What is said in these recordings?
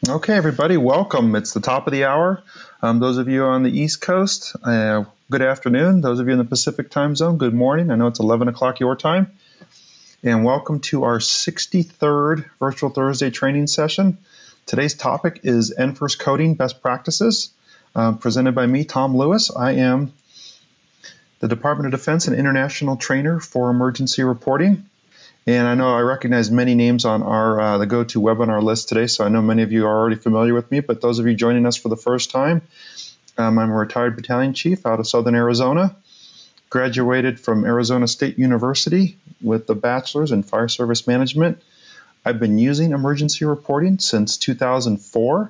Okay, everybody, welcome. It's the top of the hour. Those of you on the East Coast, good afternoon. Those of you in the Pacific time zone, good morning. I know it's 11 o'clock your time. And welcome to our 63rd Virtual Thursday training session. Today's topic is NFIRS Coding Best Practices, presented by me, Tom Lewis. I am the Department of Defense and International Trainer for Emergency Reporting. And I know I recognize many names on our the GoToWebinar list today, so I know many of you are already familiar with me, but those of you joining us for the first time, I'm a retired battalion chief out of Southern Arizona, graduated from Arizona State University with a bachelor's in fire service management. I've been using emergency reporting since 2004,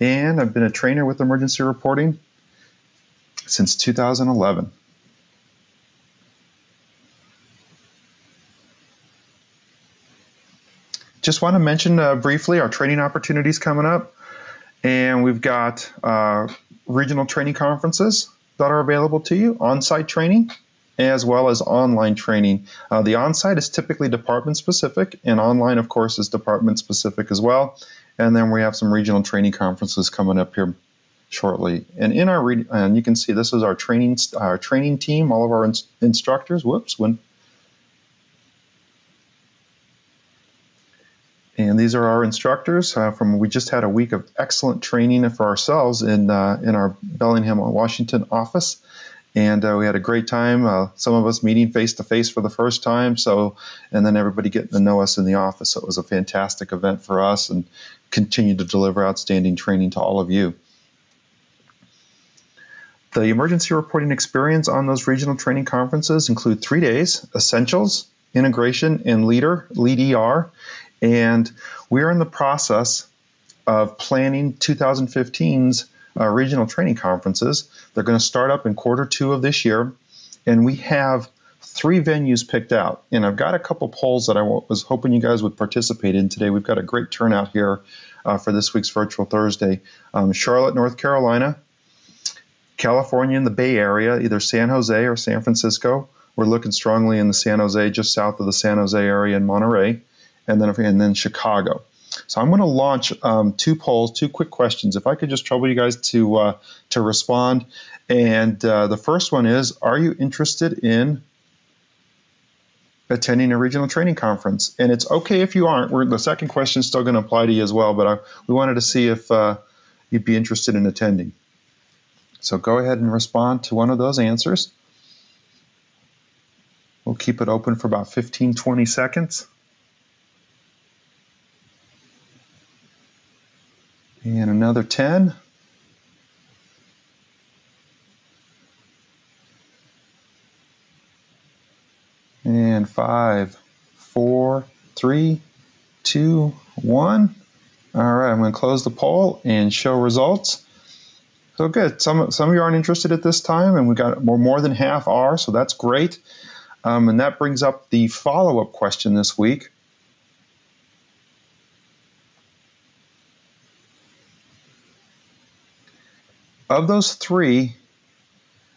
and I've been a trainer with emergency reporting since 2011. Just want to mention briefly our training opportunities coming up, and we've got regional training conferences that are available to you, on-site training, as well as online training. The on-site is typically department-specific, and online, of course, is department-specific as well. And then we have some regional training conferences coming up here shortly. And in our and you can see this is our training team, all of our instructors. And these are our instructors we just had a week of excellent training for ourselves in our Bellingham, Washington office. And we had a great time, some of us meeting face-to-face for the first time, and then everybody getting to know us in the office. So it was a fantastic event for us and continue to deliver outstanding training to all of you. The emergency reporting experience on those regional training conferences include 3 days: Essentials, Integration, and Lead ER. And we're in the process of planning 2015's regional training conferences. They're going to start up in Q2 of this year, and we have 3 venues picked out. And I've got a couple polls that I was hoping you guys would participate in today. We've got a great turnout here for this week's Virtual Thursday. Charlotte, North Carolina, California in the Bay Area, either San Jose or San Francisco. We're looking strongly in the San Jose, just south of the San Jose area in Monterey. And then Chicago. So I'm going to launch 2 polls, 2 quick questions. If I could just trouble you guys to respond. And the first one is, are you interested in attending a regional training conference? And it's okay if you aren't. The second question is still going to apply to you as well, but we wanted to see if you'd be interested in attending. So go ahead and respond to one of those answers. We'll keep it open for about 15, 20 seconds. And another 10. And 5, 4, 3, 2, 1. All right, I'm going to close the poll and show results. So good. Some of you aren't interested at this time, and we're more than half are, so that's great. And that brings up the follow-up question this week. Of those 3,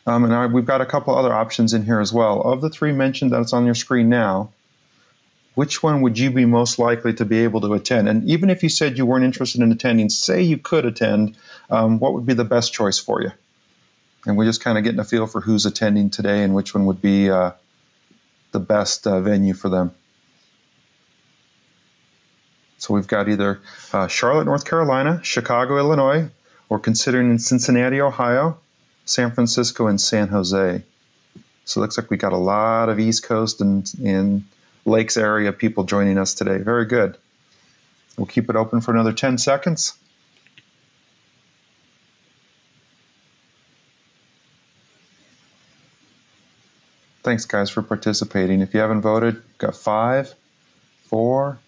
and we've got a couple other options in here as well. Of the 3 mentioned that's on your screen now, which one would you be most likely to be able to attend? And even if you said you weren't interested in attending, say you could attend, what would be the best choice for you? And we're just kind of getting a feel for who's attending today and which one would be the best venue for them. So we've got either Charlotte, North Carolina, Chicago, Illinois, or considering in Cincinnati, Ohio, San Francisco, and San Jose. So it looks like we got a lot of East Coast and Lakes area people joining us today. Very good. We'll keep it open for another 10 seconds. Thanks, guys, for participating. If you haven't voted, we've got 5, 4,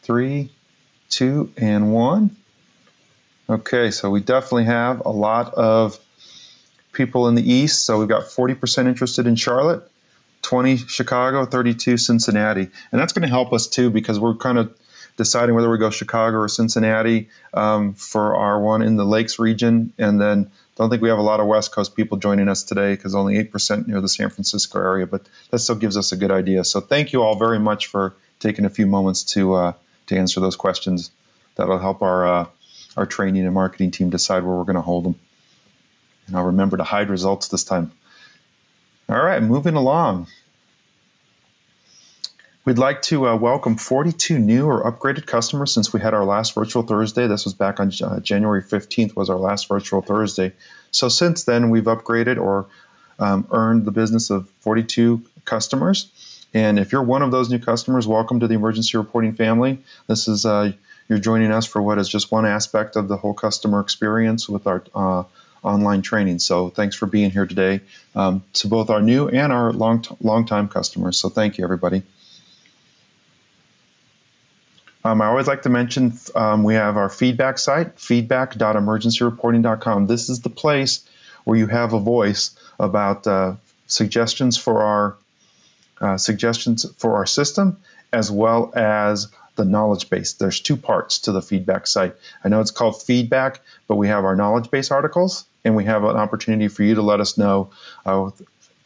3, 2, and 1. Okay, so we definitely have a lot of people in the East. So we've got 40% interested in Charlotte, 20 Chicago, 32 Cincinnati. And that's going to help us too, because we're kind of deciding whether we go Chicago or Cincinnati for our one in the Lakes region. And then don't think we have a lot of West Coast people joining us today because only 8% near the San Francisco area, but that still gives us a good idea. So thank you all very much for taking a few moments to answer those questions That'll help our training and marketing team decide where we're going to hold them. And I'll remember to hide results this time. All right, moving along. We'd like to welcome 42 new or upgraded customers since we had our last Virtual Thursday. This was back on January 15th was our last Virtual Thursday. So since then, we've upgraded or earned the business of 42 customers. And if you're one of those new customers, welcome to the emergency reporting family. This is you're joining us for what is just one aspect of the whole customer experience with our online training. So thanks for being here today to both our new and our long-time customers. So thank you, everybody. I always like to mention we have our feedback site, feedback.emergencyreporting.com. This is the place where you have a voice about suggestions for our system, as well as the knowledge base. There's two parts to the feedback site. I know it's called feedback, but we have our knowledge base articles, and we have an opportunity for you to let us know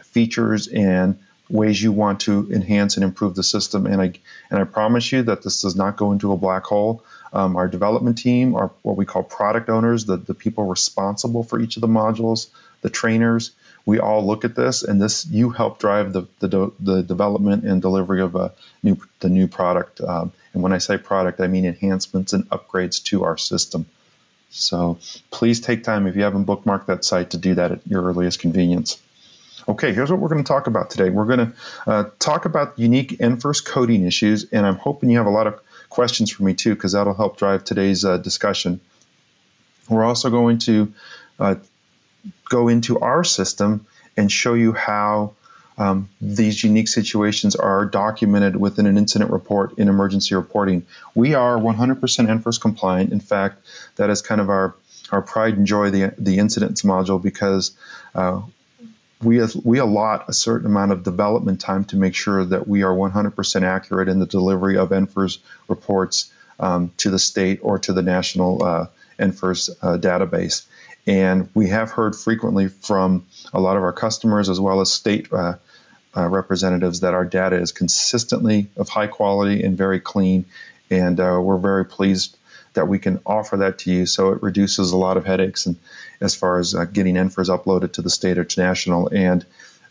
features and ways you want to enhance and improve the system. And I promise you that this does not go into a black hole. Our development team, our what we call product owners, the people responsible for each of the modules, the trainers, we all look at this, and you help drive the development and delivery of the new product. And when I say product, I mean enhancements and upgrades to our system. So please take time, if you haven't bookmarked that site, to do that at your earliest convenience. Okay, here's what we're going to talk about today. We're going to talk about unique NFIRS coding issues, and I'm hoping you have a lot of questions for me too, because that'll help drive today's discussion. We're also going to go into our system and show you how these unique situations are documented within an incident report in emergency reporting. We are 100% NFIRS compliant. In fact, that is kind of our pride and joy, the incidents module, because we allot a certain amount of development time to make sure that we are 100% accurate in the delivery of NFIRS reports to the state or to the national NFIRS database. And we have heard frequently from a lot of our customers as well as state representatives that our data is consistently of high quality and very clean. And we're very pleased that we can offer that to you, so it reduces a lot of headaches and as far as getting NFIRS uploaded to the state or to national. And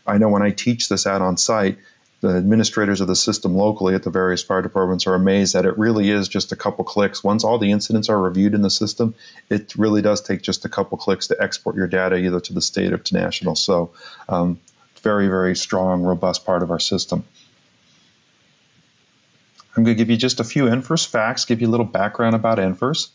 I know when I teach this out on site, the administrators of the system locally at the various fire departments are amazed that it really is just a couple clicks. Once all the incidents are reviewed in the system, it really does take just a couple clicks to export your data either to the state or to national. So very, very strong, robust part of our system. I'm going to give you just a few NFIRS facts, give you a little background about NFIRS,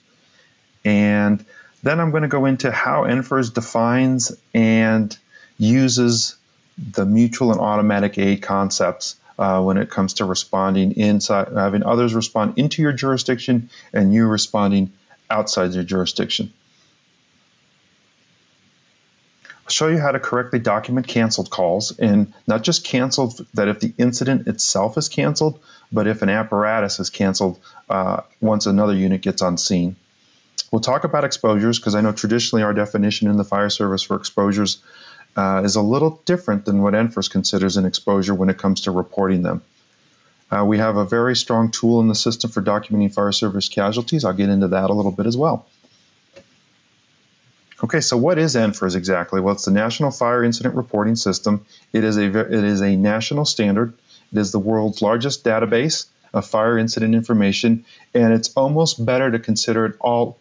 and then I'm going to go into how NFIRS defines and uses the mutual and automatic aid concepts when it comes to responding inside, having others respond into your jurisdiction and you responding outside your jurisdiction. I'll show you how to correctly document canceled calls, and not just canceled that if the incident itself is canceled, but if an apparatus is canceled once another unit gets on scene. We'll talk about exposures, because I know traditionally our definition in the fire service for exposures is a little different than what NFIRS considers an exposure when it comes to reporting them. We have a very strong tool in the system for documenting fire service casualties. I'll get into that a little bit as well. Okay, so what is NFIRS exactly? Well, it's the National Fire Incident Reporting System. It is a national standard. It is the world's largest database of fire incident information, and it's almost better to consider it all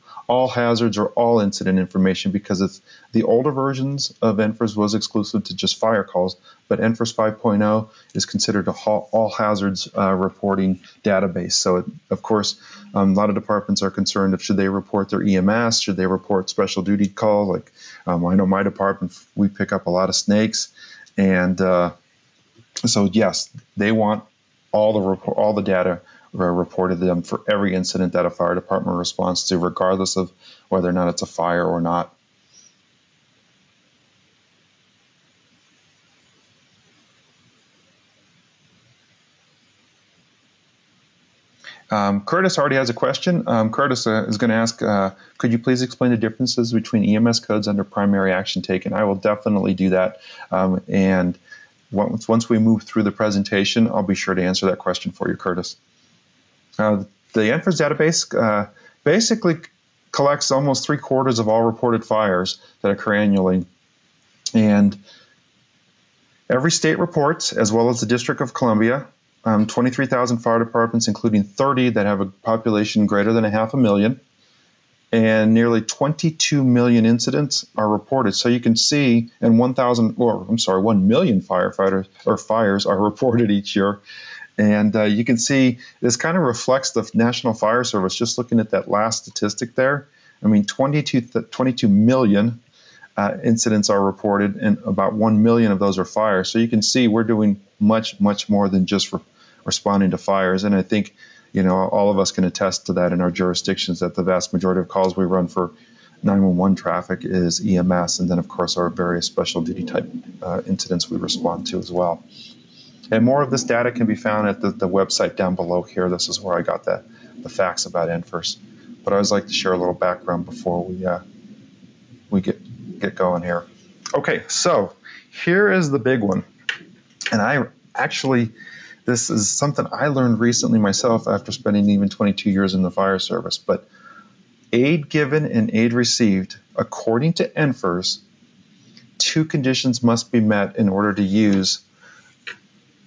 hazards or all incident information, because it's the older versions of NFIRS was exclusive to just fire calls, but NFIRS 5.0 is considered a all hazards reporting database. So, of course, a lot of departments are concerned of should they report their EMS, should they report special duty calls. Like I know my department, we pick up a lot of snakes, and so yes, they want all the data reported to them for every incident that a fire department responds to, regardless of whether or not it's a fire or not. Curtis already has a question. Curtis is going to ask, could you please explain the differences between EMS codes under primary action taken? I will definitely do that. And once we move through the presentation, I'll be sure to answer that question for you, Curtis. The NFIRS database basically collects almost 3/4 of all reported fires that occur annually. And every state reports, as well as the District of Columbia, 23,000 fire departments, including 30 that have a population greater than 500,000. And nearly 22 million incidents are reported. So you can see, and 1 million firefighters or fires are reported each year. And you can see this kind of reflects the National Fire Service. Just looking at that last statistic there, I mean, 22 million incidents are reported, and about 1 million of those are fires. So you can see we're doing much, much more than just responding to fires. And I think, you know, all of us can attest to that in our jurisdictions, that the vast majority of calls we run for 911 traffic is EMS, and then, of course, our various special duty type incidents we respond to as well. And more of this data can be found at the website down below here. This is where I got the facts about NFIRS. But I always like to share a little background before we get going here. Okay, so here is the big one. And this is something I learned recently myself after spending even 22 years in the fire service. But aid given and aid received, according to NFIRS, 2 conditions must be met in order to use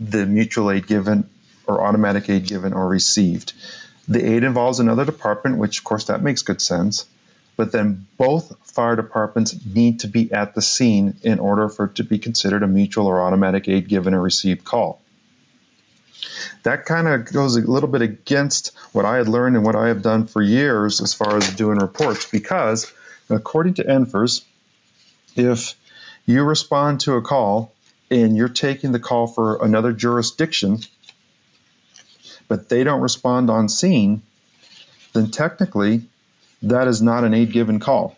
the mutual aid given or automatic aid given or received. The aid involves another department, which of course that makes good sense, but then both fire departments need to be at the scene in order for it to be considered a mutual or automatic aid given or received call. That kind of goes a little bit against what I had learned and what I have done for years as far as doing reports, because according to NFIRS, if you respond to a call and you're taking the call for another jurisdiction, but they don't respond on scene, then technically that is not an aid given call.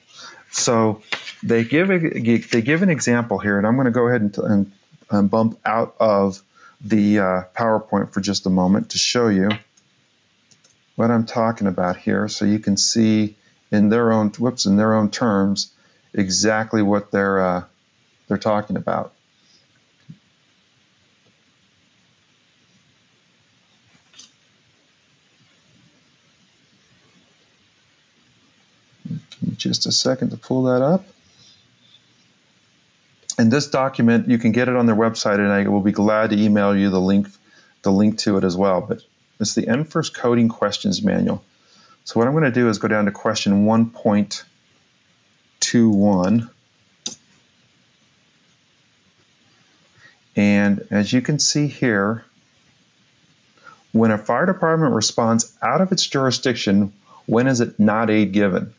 So they give an example here, and I'm going to go ahead and bump out of the PowerPoint for just a moment to show you what I'm talking about here, so you can see in their own terms exactly what they're talking about. Just a second to pull that up. And this document, you can get it on their website, and I will be glad to email you the link to it as well. But it's the NFIRS Coding Questions Manual. So what I'm going to do is go down to question 1.21. And as you can see here, when a fire department responds out of its jurisdiction, when is it not aid given?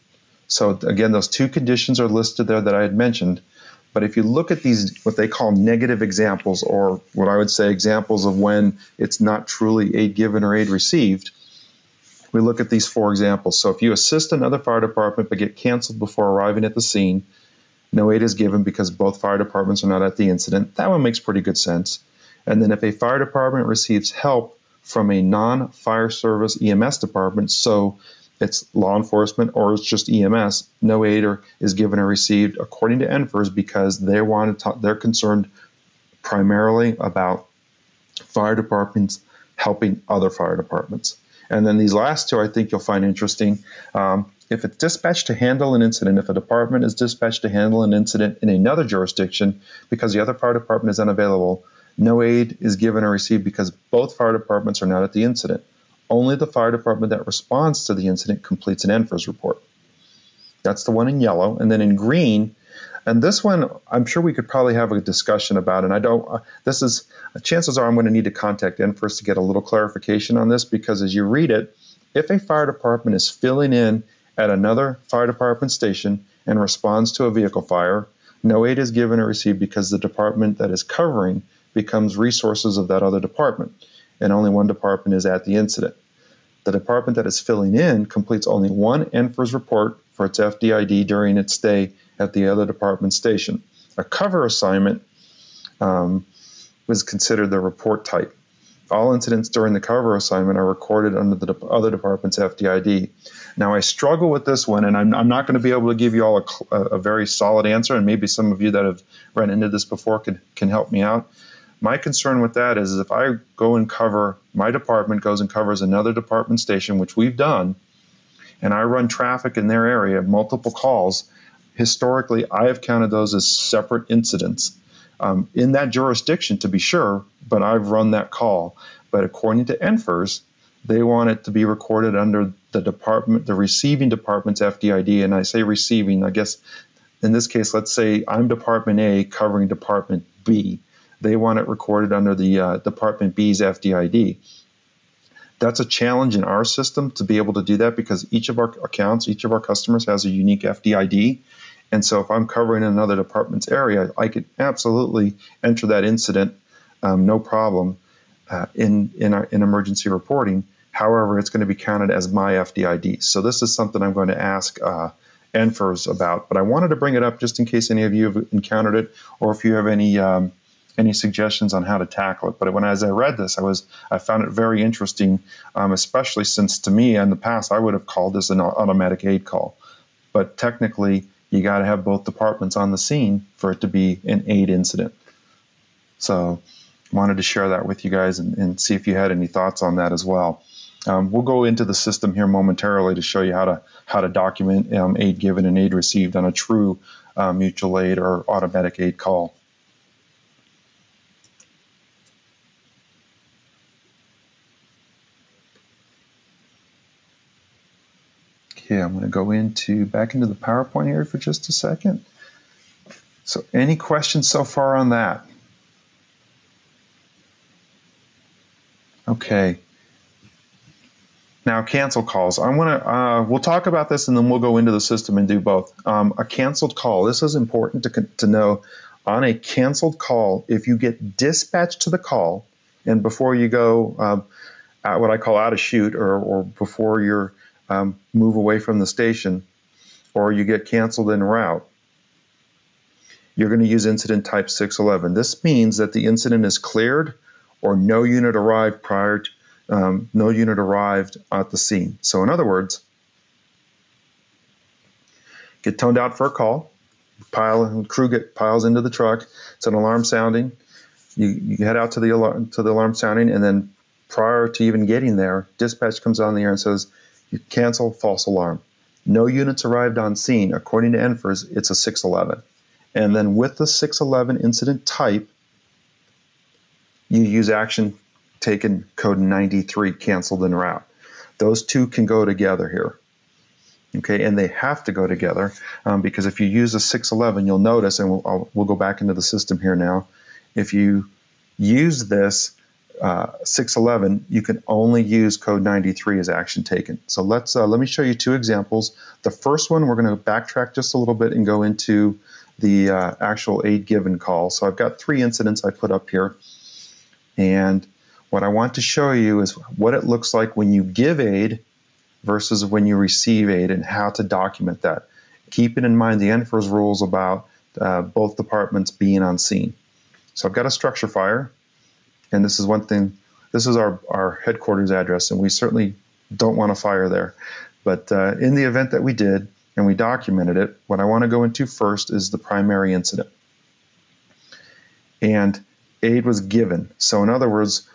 So again, those 2 conditions are listed there that I had mentioned. But if you look at these, what they call negative examples, or what I would say examples of when it's not truly aid given or aid received, we look at these 4 examples. So if you assist another fire department but get canceled before arriving at the scene, no aid is given because both fire departments are not at the incident. That one makes pretty good sense. And then if a fire department receives help from a non-fire service EMS department, so it's law enforcement or it's just EMS, no aid is given or received according to NFIRS, because they're concerned primarily about fire departments helping other fire departments. And then these last 2 I think you'll find interesting. If it's dispatched to handle an incident, if a department is dispatched to handle an incident in another jurisdiction because the other fire department is unavailable, no aid is given or received because both fire departments are not at the incident. Only the fire department that responds to the incident completes an NFIRS report. That's the one in yellow. And then in green, and this one, I'm sure we could probably have a discussion about, and chances are I'm going to need to contact NFIRS to get a little clarification on this, because as you read it, if a fire department is filling in at another fire department station and responds to a vehicle fire, no aid is given or received because the department that is covering becomes resources of that other department, and only one department is at the incident. The department that is filling in completes only one NFIRS report for its FDID during its stay at the other department station. A cover assignment was considered the report type. All incidents during the cover assignment are recorded under the other department's FDID. Now, I struggle with this one, and I'm not going to be able to give you all a very solid answer, and maybe some of you that have run into this before can help me out. My concern with that is if I go and cover, my department goes and covers another department station, which we've done, and I run traffic in their area, multiple calls, historically I have counted those as separate incidents in that jurisdiction, to be sure, but I've run that call. But according to NFIRS, they want it to be recorded under the receiving department's FDID. And I say receiving, I guess in this case, let's say I'm Department A covering Department B. They want it recorded under the Department B's FDID. That's a challenge in our system to be able to do that, because each of our accounts, each of our customers has a unique FDID. And so if I'm covering another department's area, I could absolutely enter that incident, no problem, in emergency reporting. However, it's going to be counted as my FDID. So this is something I'm going to ask NFIRS about. But I wanted to bring it up just in case any of you have encountered it, or if you have any suggestions on how to tackle it. But as I read this, I found it very interesting, especially since to me in the past I would have called this an automatic aid call. But technically, you got to have both departments on the scene for it to be an aid incident. So wanted to share that with you guys and see if you had any thoughts on that as well. We'll go into the system here momentarily to show you how to document aid given and aid received on a true mutual aid or automatic aid call. Okay, I'm going to go back into the PowerPoint here for just a second. So any questions so far on that? Okay. Now, cancel calls. We'll talk about this and then we'll go into the system and do both. A canceled call. This is important to know. On a canceled call, if you get dispatched to the call, and before you go at what I call out of chute, or before you're move away from the station, or you get canceled en route, you're going to use incident type 611. This means that the incident is cleared or no unit arrived no unit arrived at the scene. So in other words, get toned out for a call, crew piles into the truck, it's an alarm sounding, you head out to the alarm sounding, and then prior to even getting there, dispatch comes on the air and says, you cancel, false alarm. No units arrived on scene. According to NFIRS, it's a 611. And then with the 611 incident type, you use action taken code 93, canceled en route. Those two can go together here. Okay, and they have to go together because if you use a 611, you'll notice, and we'll go back into the system here now. If you use this 611, you can only use code 93 as action taken. So let me show you two examples. The first one, we're going to backtrack just a little bit and go into the actual aid given call. So I've got 3 incidents I put up here, and what I want to show you is what it looks like when you give aid versus when you receive aid and how to document that. Keeping in mind the NFIRS rules about both departments being on scene. So I've got a structure fire, and this is one thing, this is our headquarters address, and we certainly don't want to fire there. But in the event that we did, and we documented it, what I want to go into first is the primary incident. And aid was given. So in other words,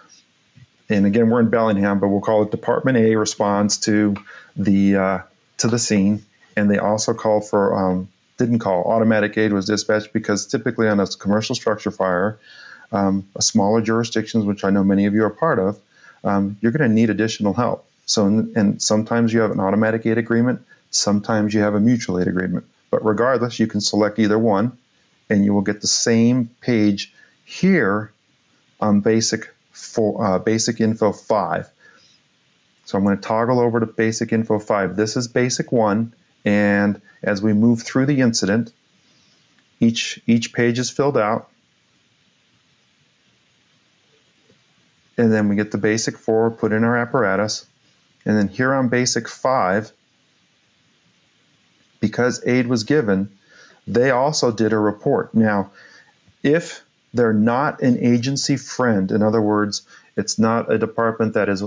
and again, we're in Bellingham, but we'll call it Department A responds to the scene, and they also called for didn't call automatic aid was dispatched, because typically on a commercial structure fire, smaller jurisdictions, which I know many of you are part of, you're going to need additional help. So and sometimes you have an automatic aid agreement, sometimes you have a mutual aid agreement, but regardless, you can select either one, and you will get the same page here on basic info 5. So I'm going to toggle over to basic info 5. This is basic 1, and as we move through the incident, each page is filled out, and then we get the basic 4, put in our apparatus, and then here on basic 5, because aid was given, they also did a report. Now, if they're not an agency friend, in other words, it's not a department that is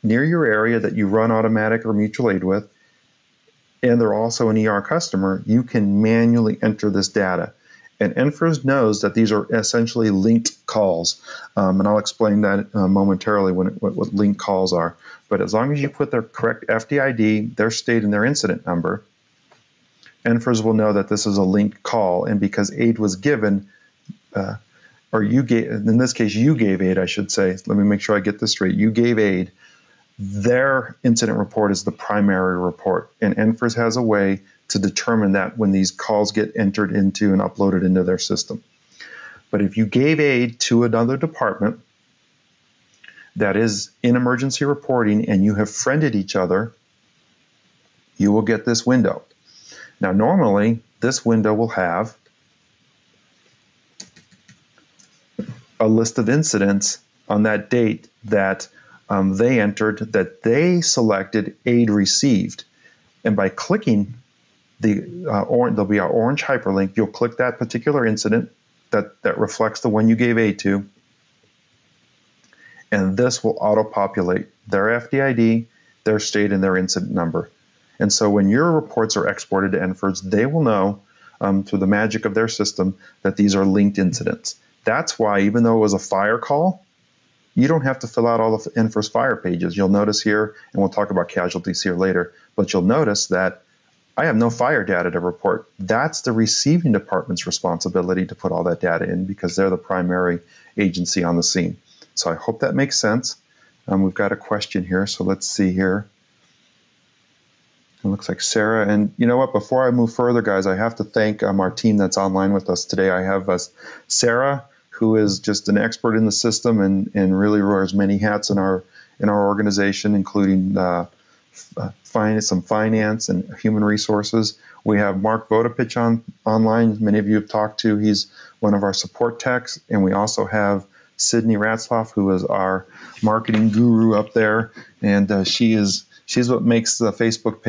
near your area that you run automatic or mutual aid with, and they're also an ER customer, you can manually enter this data. And NFIRS knows that these are essentially linked calls. And I'll explain that momentarily what linked calls are. But as long as you put their correct FDID, their state, and their incident number, NFIRS will know that this is a linked call. And because aid was given, or you gave, in this case, you gave aid, I should say. Let me make sure I get this straight. You gave aid. Their incident report is the primary report. And NFIRS has a way to determine that when these calls get entered into and uploaded into their system. But if you gave aid to another department that is in emergency reporting and you have friended each other, you will get this window. Now, normally, this window will have a list of incidents on that date that they entered, that they selected aid received. And by clicking there'll be an orange hyperlink. You'll click that particular incident that reflects the one you gave aid to, and this will auto-populate their FDID, their state, and their incident number. And so when your reports are exported to NFIRS, they will know through the magic of their system that these are linked incidents. That's why, even though it was a fire call, you don't have to fill out all the NFIRS fire pages. You'll notice here, and we'll talk about casualties here later, but you'll notice that I have no fire data to report. That's the receiving department's responsibility to put all that data in because they're the primary agency on the scene. So I hope that makes sense. We've got a question here, so let's see here. It looks like Sarah. And you know what? Before I move further, guys, I have to thank our team that's online with us today. I have Sarah, who is just an expert in the system and really wears many hats in our organization, including some finance and human resources. We have Mark Vodopich online. Many of you have talked to. He's one of our support techs. And we also have Sydney Ratzloff, who is our marketing guru up there. And she's what makes the Facebook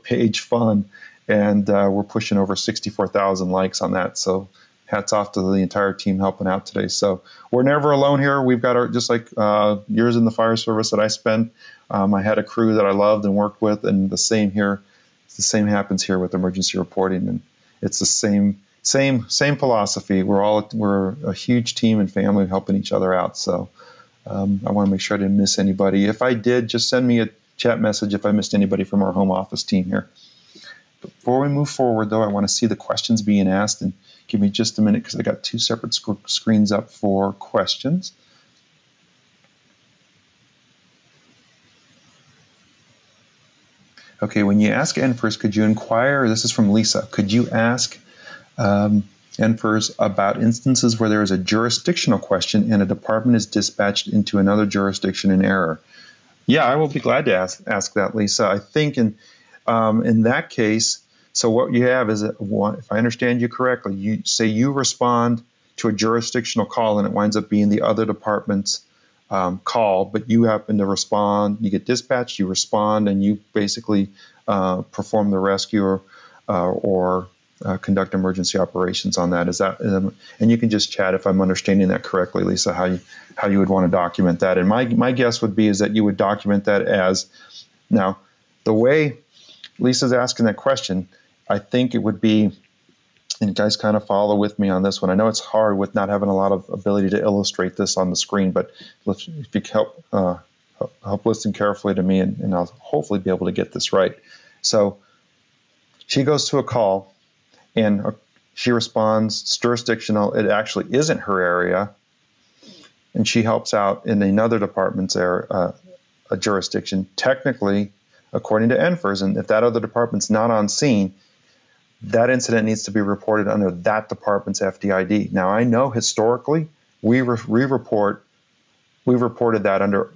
page fun. And we're pushing over 64,000 likes on that. So hats off to the entire team helping out today. So we're never alone here. We've got just like years in the fire service that I spent. I had a crew that I loved and worked with, and the same here. The same happens here with emergency reporting, and it's the same philosophy. We're a huge team and family helping each other out. So I want to make sure I didn't miss anybody. If I did, just send me a chat message if I missed anybody from our home office team here. Before we move forward, though, I want to see the questions being asked, and give me just a minute because I got two separate screens up for questions. Okay, when you ask NFIRS, could you inquire, this is from Lisa, could you ask NFIRS about instances where there is a jurisdictional question and a department is dispatched into another jurisdiction in error? Yeah, I will be glad to ask that, Lisa. I think in that case, so what you have is, if I understand you correctly, you say you respond to a jurisdictional call and it winds up being the other department's call, but you happen to respond, you get dispatched, you respond, and you basically perform the rescue or conduct emergency operations on that. Is that, and you can just chat if I'm understanding that correctly, Lisa, how you would want to document that. And my guess would be is that you would document that as, now, the way Lisa's asking that question, I think it would be, and guys kind of follow with me on this one. I know it's hard with not having a lot of ability to illustrate this on the screen, but if you help listen carefully to me, and I'll hopefully be able to get this right. So she goes to a call, and she responds, it's jurisdictional. It actually isn't her area, and she helps out in another department's area, a jurisdiction. Technically, according to NFIRS, and if that other department's not on scene, that incident needs to be reported under that department's FDID. Now, I know historically we reported that under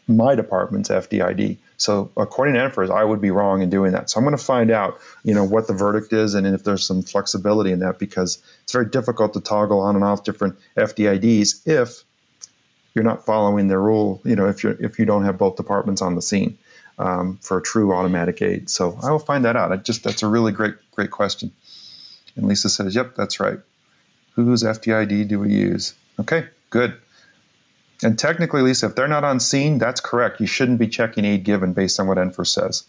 my department's FDID. So according to NFIRS, I would be wrong in doing that. So I'm going to find out, what the verdict is and if there's some flexibility in that, because it's very difficult to toggle on and off different FDIDs if you're not following the rule, if you don't have both departments on the scene. For a true automatic aid. So I will find that out. That's a really great question. And Lisa says, yep, that's right. Whose FDID do we use? Okay, good. And technically, Lisa, if they're not on scene, that's correct. You shouldn't be checking aid given based on what NFIRS says.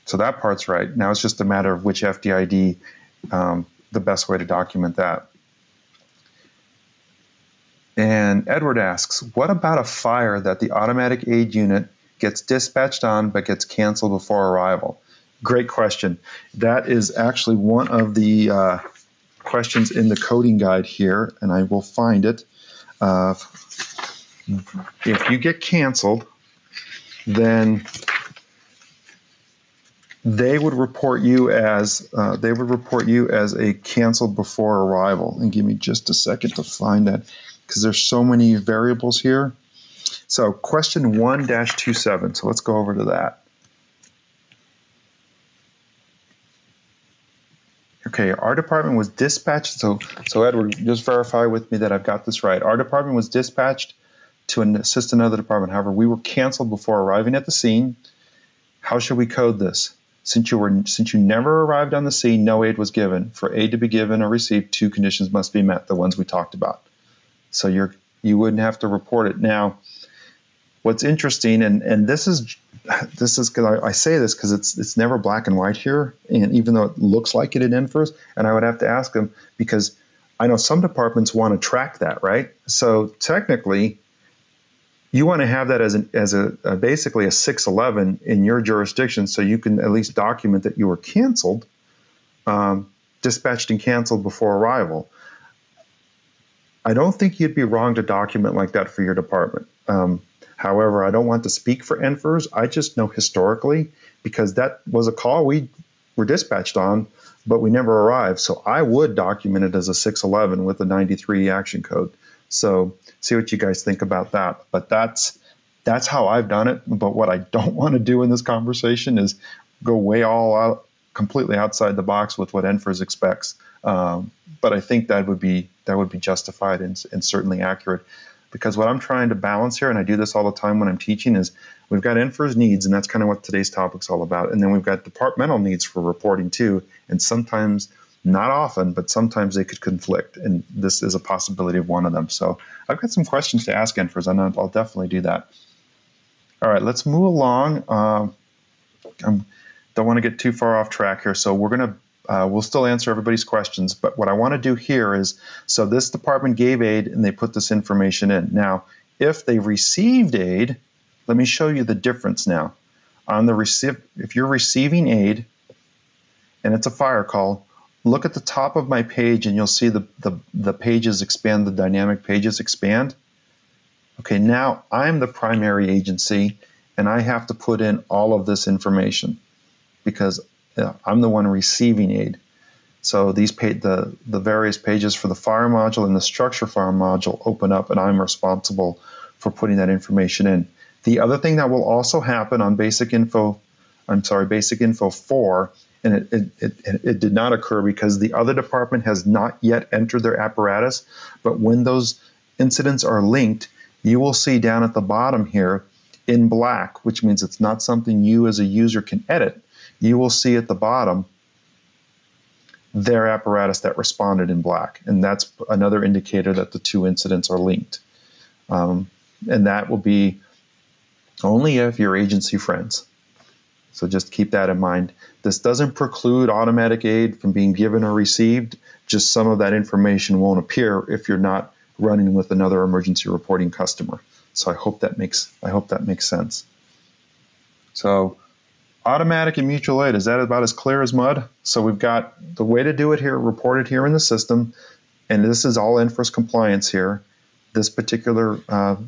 So that part's right. Now it's just a matter of which FDID the best way to document that. And Edward asks, what about a fire that the automatic aid unit gets dispatched on but gets canceled before arrival? Great question. That is actually one of the questions in the coding guide here, and I will find it. If you get canceled, then they would report you as a canceled before arrival. And give me just a second to find that, because there's so many variables here. So question 1-27. So let's go over to that. Okay, our department was dispatched. So Edward, just verify with me that I've got this right. Our department was dispatched to assist another department. However, we were canceled before arriving at the scene. How should we code this? Since you never arrived on the scene, no aid was given. For aid to be given or received, 2 conditions must be met, the ones we talked about. So you wouldn't have to report it. Now, what's interesting, and this is because I say this because it's never black and white here, and even though it looks like it in NFIRS, and I would have to ask them, because I know some departments want to track that, right? So technically, you want to have that as basically a 611 in your jurisdiction, so you can at least document that you were canceled, dispatched and canceled before arrival. I don't think you'd be wrong to document like that for your department. However, I don't want to speak for NFIRS. I just know historically, because that was a call we were dispatched on, but we never arrived. So I would document it as a 611 with a 93 action code. So see what you guys think about that. But that's how I've done it. But what I don't want to do in this conversation is go way all out, completely outside the box with what NFIRS expects. But I think that would be justified and certainly accurate. Because what I'm trying to balance here, and I do this all the time when I'm teaching, is we've got NFIRS needs, and that's kind of what today's topic's all about. And then we've got departmental needs for reporting too. And sometimes, not often, but sometimes they could conflict. And this is a possibility of one of them. So I've got some questions to ask NFIRS, and I'll definitely do that. All right, let's move along. Don't want to get too far off track here. So we're going to we'll still answer everybody's questions, but what I want to do here is, so this department gave aid and they put this information in. Now, if they received aid, let me show you the difference now. On the if you're receiving aid and it's a fire call, look at the top of my page and you'll see the pages expand, the dynamic pages expand. Okay, now I'm the primary agency and I have to put in all of this information because I'm the one receiving aid. So these the various pages for the fire module and the structure fire module open up, and I'm responsible for putting that information in. The other thing that will also happen on Basic Info 4, and it did not occur because the other department has not yet entered their apparatus, but when those incidents are linked, you will see down at the bottom here in black, which means it's not something you as a user can edit. You will see at the bottom their apparatus that responded in black. And that's another indicator that the 2 incidents are linked. And that will be only if you're agency friends. So just keep that in mind. This doesn't preclude automatic aid from being given or received. Just some of that information won't appear if you're not running with another emergency reporting customer. So I hope that makes sense. So automatic and mutual aid, is that about as clear as mud? So we've got the way to do it here, reported here in the system, and this is all NFIRS compliance here. This particular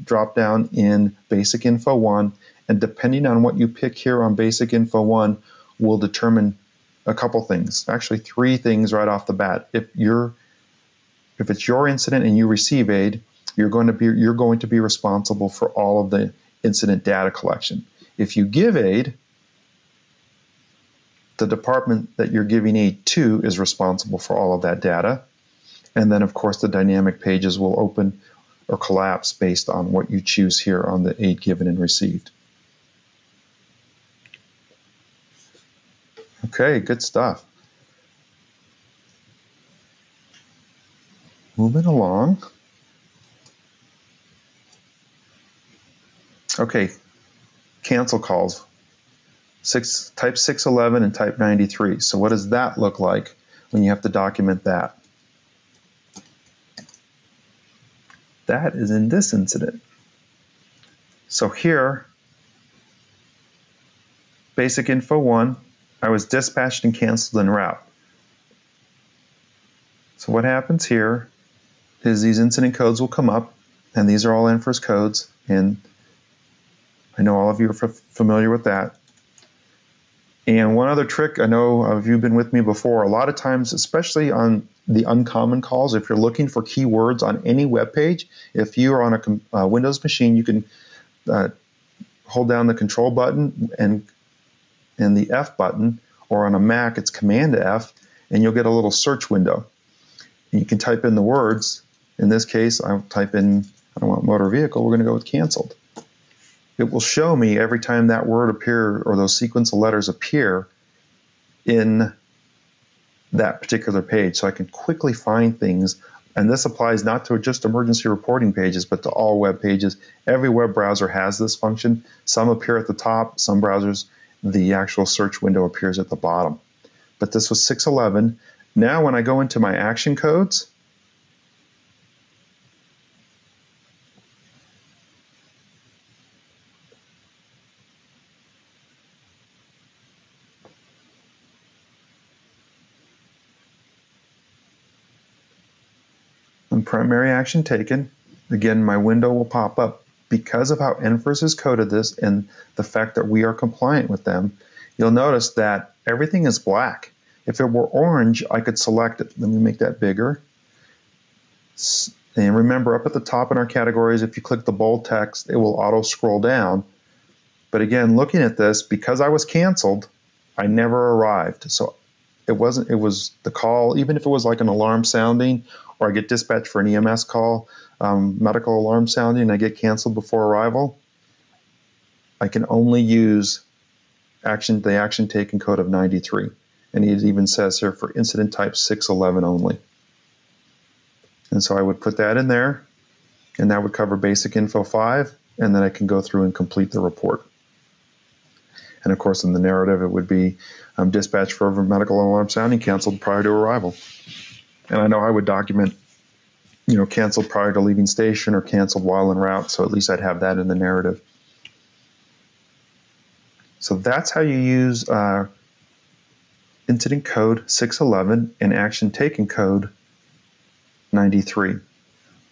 drop down in Basic Info 1, and depending on what you pick here on Basic Info 1 will determine a couple things, actually 3 things right off the bat. If it's your incident and you receive aid, you're going to be responsible for all of the incident data collection. If you give aid, the department that you're giving aid to is responsible for all of that data. And then, of course, the dynamic pages will open or collapse based on what you choose here on the aid given and received. Okay, good stuff. Moving along. Okay, cancel calls. Type 611 and type 93. So what does that look like? when you have to document that. That is in this incident. So here, basic info 1, I was dispatched and canceled en route. So what happens here is these incident codes will come up, and these are all NFIRS codes, and I know all of you are familiar with that. And one other trick, I know if you've been with me before, a lot of times, especially on the uncommon calls, if you're looking for keywords on any web page, if you are on a Windows machine, you can hold down the Control button and the F button, or on a Mac, it's Command F, and you'll get a little search window. And you can type in the words. In this case, I'll type in, I don't want motor vehicle, we're going to go with canceled. It will show me every time that word appears, or those sequence of letters appear in that particular page, so I can quickly find things. And this applies not to just emergency reporting pages, but to all web pages. Every web browser has this function. Some appear at the top, some browsers, the actual search window appears at the bottom. But this was 611. Now when I go into my action codes, and primary action taken, again, my window will pop up. Because of how NFIRS has coded this and the fact that we are compliant with them, you'll notice that everything is black. If it were orange, I could select it. Let me make that bigger. And remember, up at the top in our categories, if you click the bold text, it will auto scroll down. But again, looking at this, because I was canceled, I never arrived. So it was the call, even if it was like an alarm sounding, or I get dispatched for an EMS call, medical alarm sounding, and I get canceled before arrival, I can only use the action taken code of 93. And it even says here for incident type 611 only. And so I would put that in there, and that would cover basic info 5, and then I can go through and complete the report. And of course, in the narrative, it would be dispatched for a medical alarm sounding, canceled prior to arrival. And I know I would document, canceled prior to leaving station or canceled while en route, so at least I'd have that in the narrative. So that's how you use incident code 611 and action taken code 93.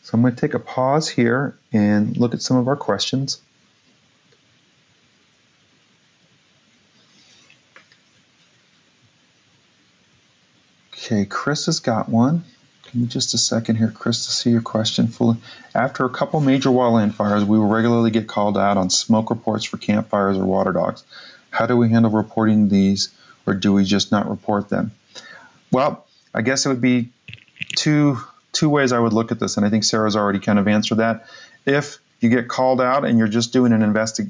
So I'm going to take a pause here and look at some of our questions. Okay, Chris has got one. Give me just a second here, Chris, to see your question fully. After a couple major wildland fires, we will regularly get called out on smoke reports for campfires or water dogs. How do we handle reporting these, or do we just not report them? Well, I guess it would be two ways I would look at this, and I think Sarah's already kind of answered that. If you get called out and you're just doing an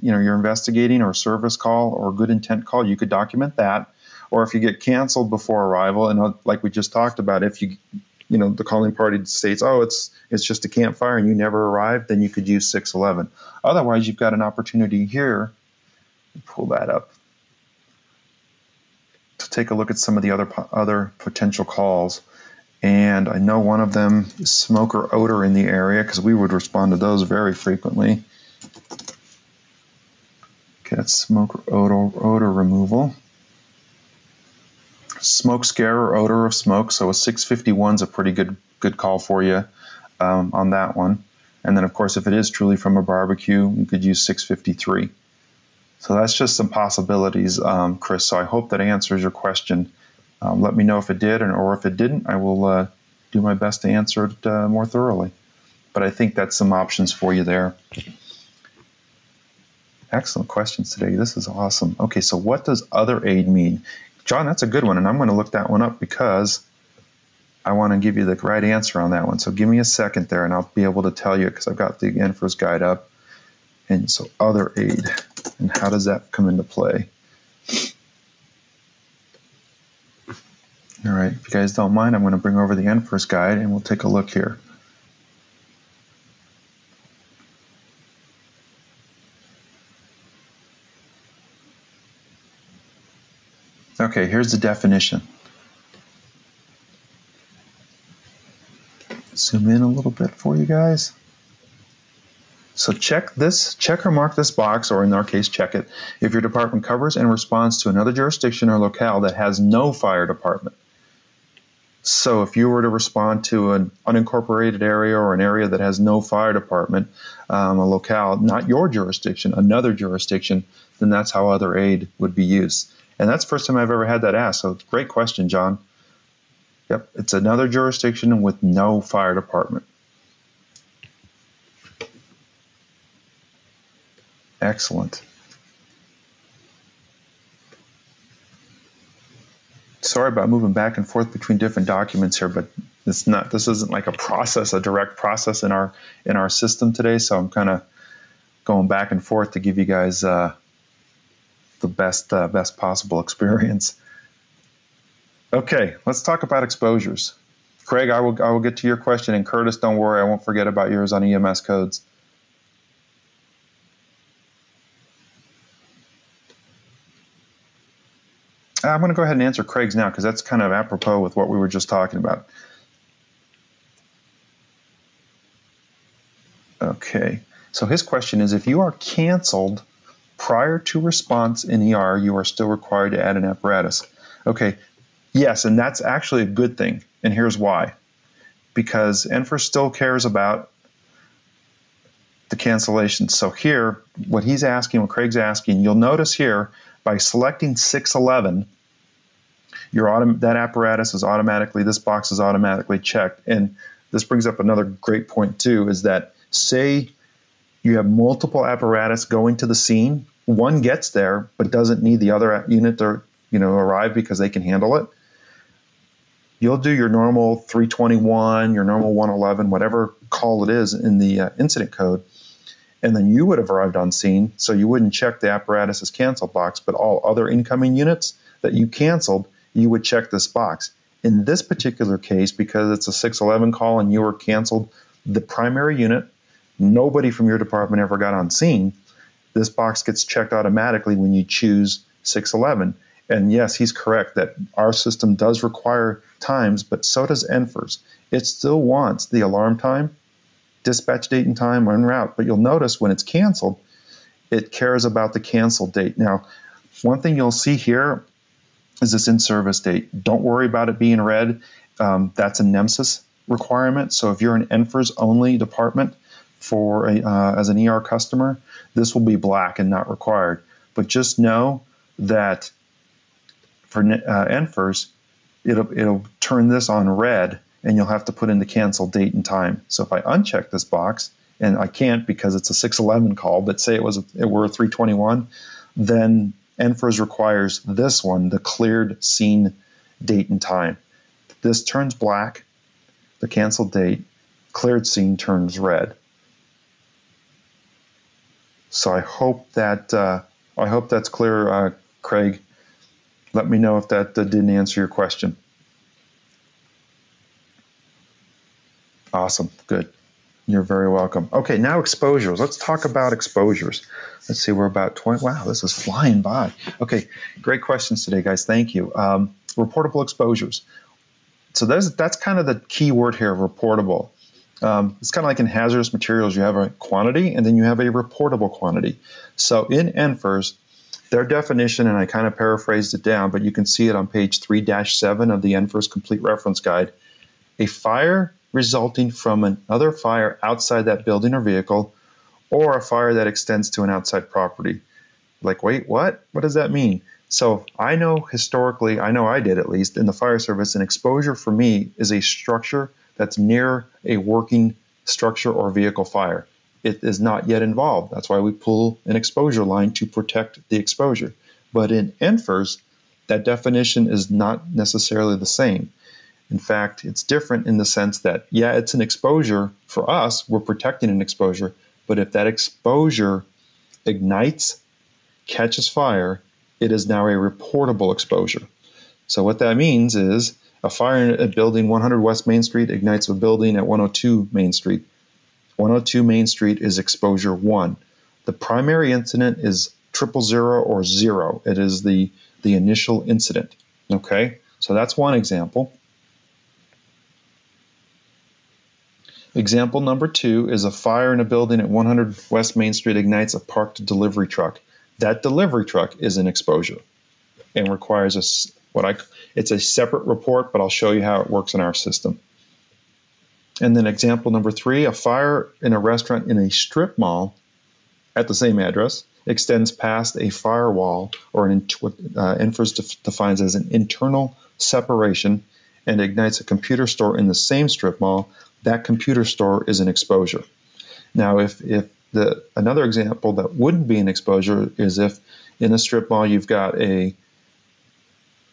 you're investigating or a service call or a good intent call, you could document that. Or if you get canceled before arrival, and like we just talked about, if the calling party states, oh, it's just a campfire and you never arrived, then you could use 611. Otherwise, you've got an opportunity here, pull that up, to take a look at some of the other potential calls. And I know one of them is smoke or odor in the area, because we would respond to those very frequently. Okay, that's smoke or odor removal. Smoke scare or odor of smoke, so a 651 is a pretty good call for you on that one. And then, of course, if it is truly from a barbecue, you could use 653. So that's just some possibilities, Chris. So I hope that answers your question. Let me know if it did, or if it didn't, I will do my best to answer it more thoroughly. But I think that's some options for you there. Excellent questions today. This is awesome. Okay, so what does other aid mean? John, that's a good one, and I'm going to look that one up because I want to give you the right answer on that one. So give me a second there, and I'll be able to tell you, because I've got the NFIRS guide up. And so other aid, and how does that come into play? All right, if you guys don't mind, I'm going to bring over the NFIRS guide, and we'll take a look here. Okay, here's the definition. zoom in a little bit for you guys. So check or mark this box, or in our case, check it, if your department covers and responds to another jurisdiction or locale that has no fire department. So if you were to respond to an unincorporated area or an area that has no fire department, a locale, not your jurisdiction, another jurisdiction, then that's how other aid would be used. And that's the first time I've ever had that asked, so great question, John. Yep, it's another jurisdiction with no fire department. Excellent. Sorry about moving back and forth between different documents here, but this isn't like a direct process in our system today, so I'm kind of going back and forth to give you guys the best possible experience. Okay, let's talk about exposures. Craig, I will get to your question, and Curtis, don't worry, I won't forget about yours on EMS codes. I'm going to go ahead and answer Craig's now because that's kind of apropos with what we were just talking about. Okay, so his question is, if you are canceled prior to response in ER, you are still required to add an apparatus. Okay, yes, and that's actually a good thing, and here's why. Because NFIRS still cares about the cancellation. So here, what Craig's asking, you'll notice here, by selecting 611, that apparatus is this box is automatically checked. And this brings up another great point too, is that say you have multiple apparatus going to the scene, one gets there but doesn't need the other unit to arrive because they can handle it. You'll do your normal 321, your normal 111, whatever call it is in the incident code, and then you would have arrived on scene, so you wouldn't check the apparatus's cancel box, but all other incoming units that you canceled, you would check this box. In this particular case, because it's a 611 call and you were canceled the primary unit, nobody from your department ever got on scene, this box gets checked automatically when you choose 611. And yes, he's correct that our system does require times, but so does NFIRS. It still wants the alarm time, dispatch date and time, en route, but you'll notice when it's canceled, it cares about the cancel date. Now, one thing you'll see here is this in-service date. Don't worry about it being red. That's a NEMSIS requirement. So if you're an NFIRS only department as an ER customer, this will be black and not required. But just know that for NFIRS, it'll turn this on red, and you'll have to put in the cancel date and time. So if I uncheck this box, and I can't because it's a 611 call, but say it were a 321, then NFIRS requires this one, the cleared scene date and time. This turns black, the cancel date, cleared scene turns red. So I hope that's clear, Craig. Let me know if that didn't answer your question. Awesome, good. You're very welcome. Okay, now exposures. Let's talk about exposures. Let's see, we're about 20. Wow, this is flying by. Okay, great questions today, guys. Thank you. Reportable exposures. So that's kind of the key word here, reportable. It's kind of like in hazardous materials, you have a quantity and then you have a reportable quantity. So in NFIRS, their definition, and I kind of paraphrased it down, but you can see it on page 3-7 of the NFIRS Complete Reference Guide. A fire resulting from another fire outside that building or vehicle, or a fire that extends to an outside property. Like, wait, what? What does that mean? So I know historically, I know I did at least, in the fire service, an exposure for me is a structure that's near a working structure or vehicle fire. It is not yet involved. That's why we pull an exposure line to protect the exposure. But in NFIRS, that definition is not necessarily the same. In fact, it's different in the sense that, yeah, it's an exposure. For us, we're protecting an exposure. But if that exposure ignites, catches fire, it is now a reportable exposure. So what that means is a fire at building 100 West Main Street ignites a building at 102 Main Street. 102 Main Street is exposure 1. The primary incident is 000 or 0. It is the initial incident. Okay, so that's one example. Example number 2 is a fire in a building at 100 West Main Street ignites a parked delivery truck. That delivery truck is an exposure and requires it's a separate report, but I'll show you how it works in our system. And then example number 3, a fire in a restaurant in a strip mall at the same address extends past a firewall, or what NFIRS defines as an internal separation, and ignites a computer store in the same strip mall. That computer store is an exposure. Now, if another example that wouldn't be an exposure is if in a strip mall you've got a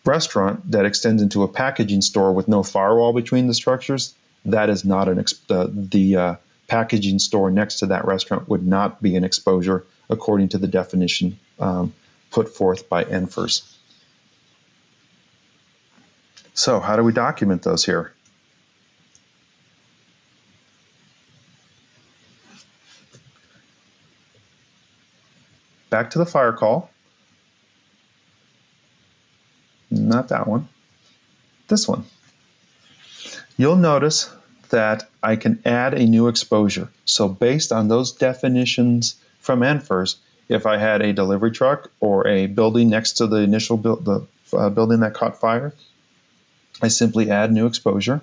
restaurant that extends into a packaging store with no firewall between the structures. That is not the packaging store next to that restaurant would not be an exposure according to the definition put forth by NFIRS. So how do we document those here? Back to the fire call. Not that one. This one. You'll notice that I can add a new exposure. So based on those definitions from NFIRS, if I had a delivery truck or a building next to the initial building that caught fire, I simply add new exposure.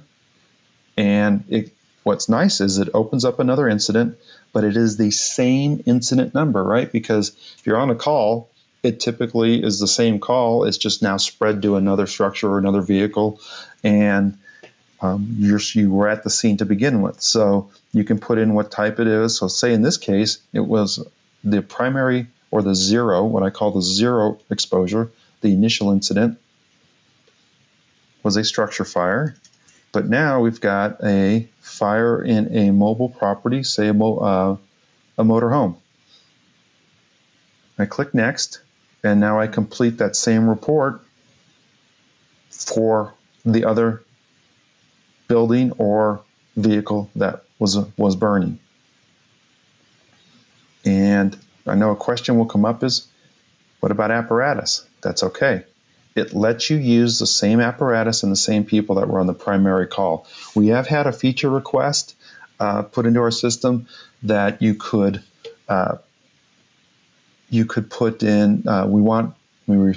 And what's nice is it opens up another incident, but it is the same incident number, right? Because if you're on a call, it typically is the same call. It's just now spread to another structure or another vehicle, and you were at the scene to begin with. So you can put in what type it is. So say in this case, it was the primary or the zero, what I call the zero exposure. The initial incident was a structure fire. But now we've got a fire in a mobile property, say a motor home. I click Next, and now I complete that same report for the other building or vehicle that was burning. And I know a question will come up is, what about apparatus? That's okay. It lets you use the same apparatus and the same people that were on the primary call. We have had a feature request put into our system that you could put in, let me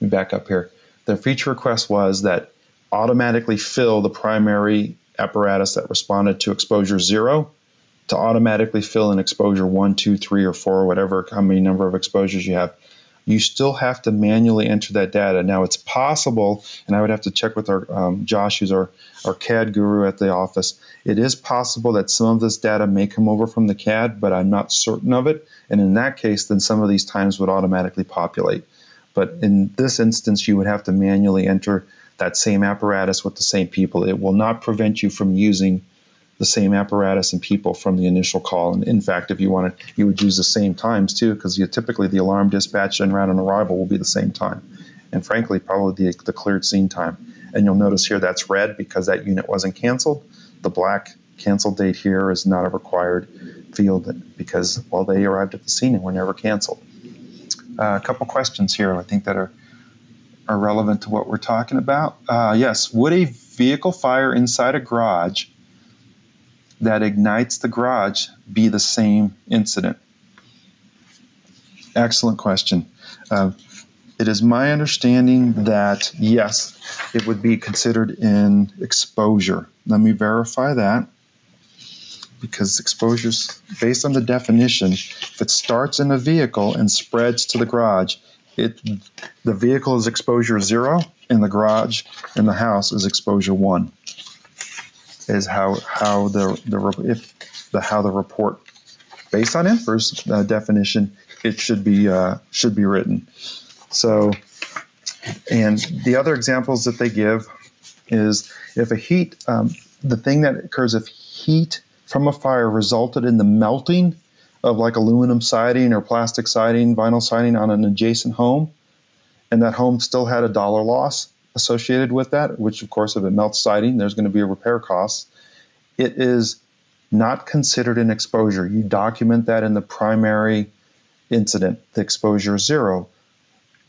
back up here. The feature request was that automatically fill the primary apparatus that responded to exposure 0 to automatically fill in exposure 1, 2, 3, or 4, whatever, how many number of exposures you have. You still have to manually enter that data. Now it's possible, and I would have to check with our Josh, who's our CAD guru at the office. It is possible that some of this data may come over from the CAD, but I'm not certain of it. And in that case, then some of these times would automatically populate. But in this instance, you would have to manually enter that same apparatus with the same people. It will not prevent you from using the same apparatus and people from the initial call. And in fact, if you wanted, you would use the same times too, because typically the alarm dispatch and route and arrival will be the same time. And frankly, probably the cleared scene time. And you'll notice here that's red because that unit wasn't canceled. The black cancel date here is not a required field because, well, they arrived at the scene and were never canceled. A couple questions here I think that are relevant to what we're talking about. Yes, would a vehicle fire inside a garage that ignites the garage be the same incident? Excellent question. It is my understanding that, yes, it would be considered an exposure. Let me verify that, because exposures, based on the definition, if it starts in a vehicle and spreads to the garage, the vehicle is exposure 0, and the garage and the house is exposure 1. Is how the report, based on NFIRS definition, it should be written. So, and the other examples that they give is if a heat, the thing that occurs if heat from a fire resulted in the melting of like aluminum siding or plastic siding, vinyl siding on an adjacent home, and that home still had a dollar loss associated with that, which of course if it melts siding, there's going to be a repair cost. It is not considered an exposure. You document that in the primary incident, the exposure 0.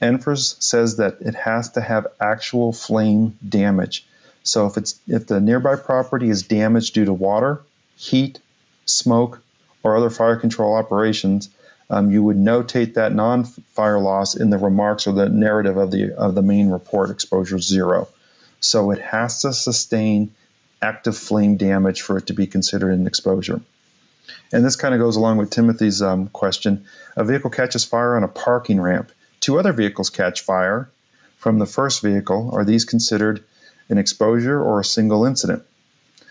NFIRS says that it has to have actual flame damage. So if the nearby property is damaged due to water, heat, smoke, or other fire control operations, you would notate that non-fire loss in the remarks or the narrative of the main report, exposure 0. So it has to sustain active flame damage for it to be considered an exposure. And this kind of goes along with Timothy's question. A vehicle catches fire on a parking ramp. 2 other vehicles catch fire from the first vehicle. Are these considered an exposure or a single incident?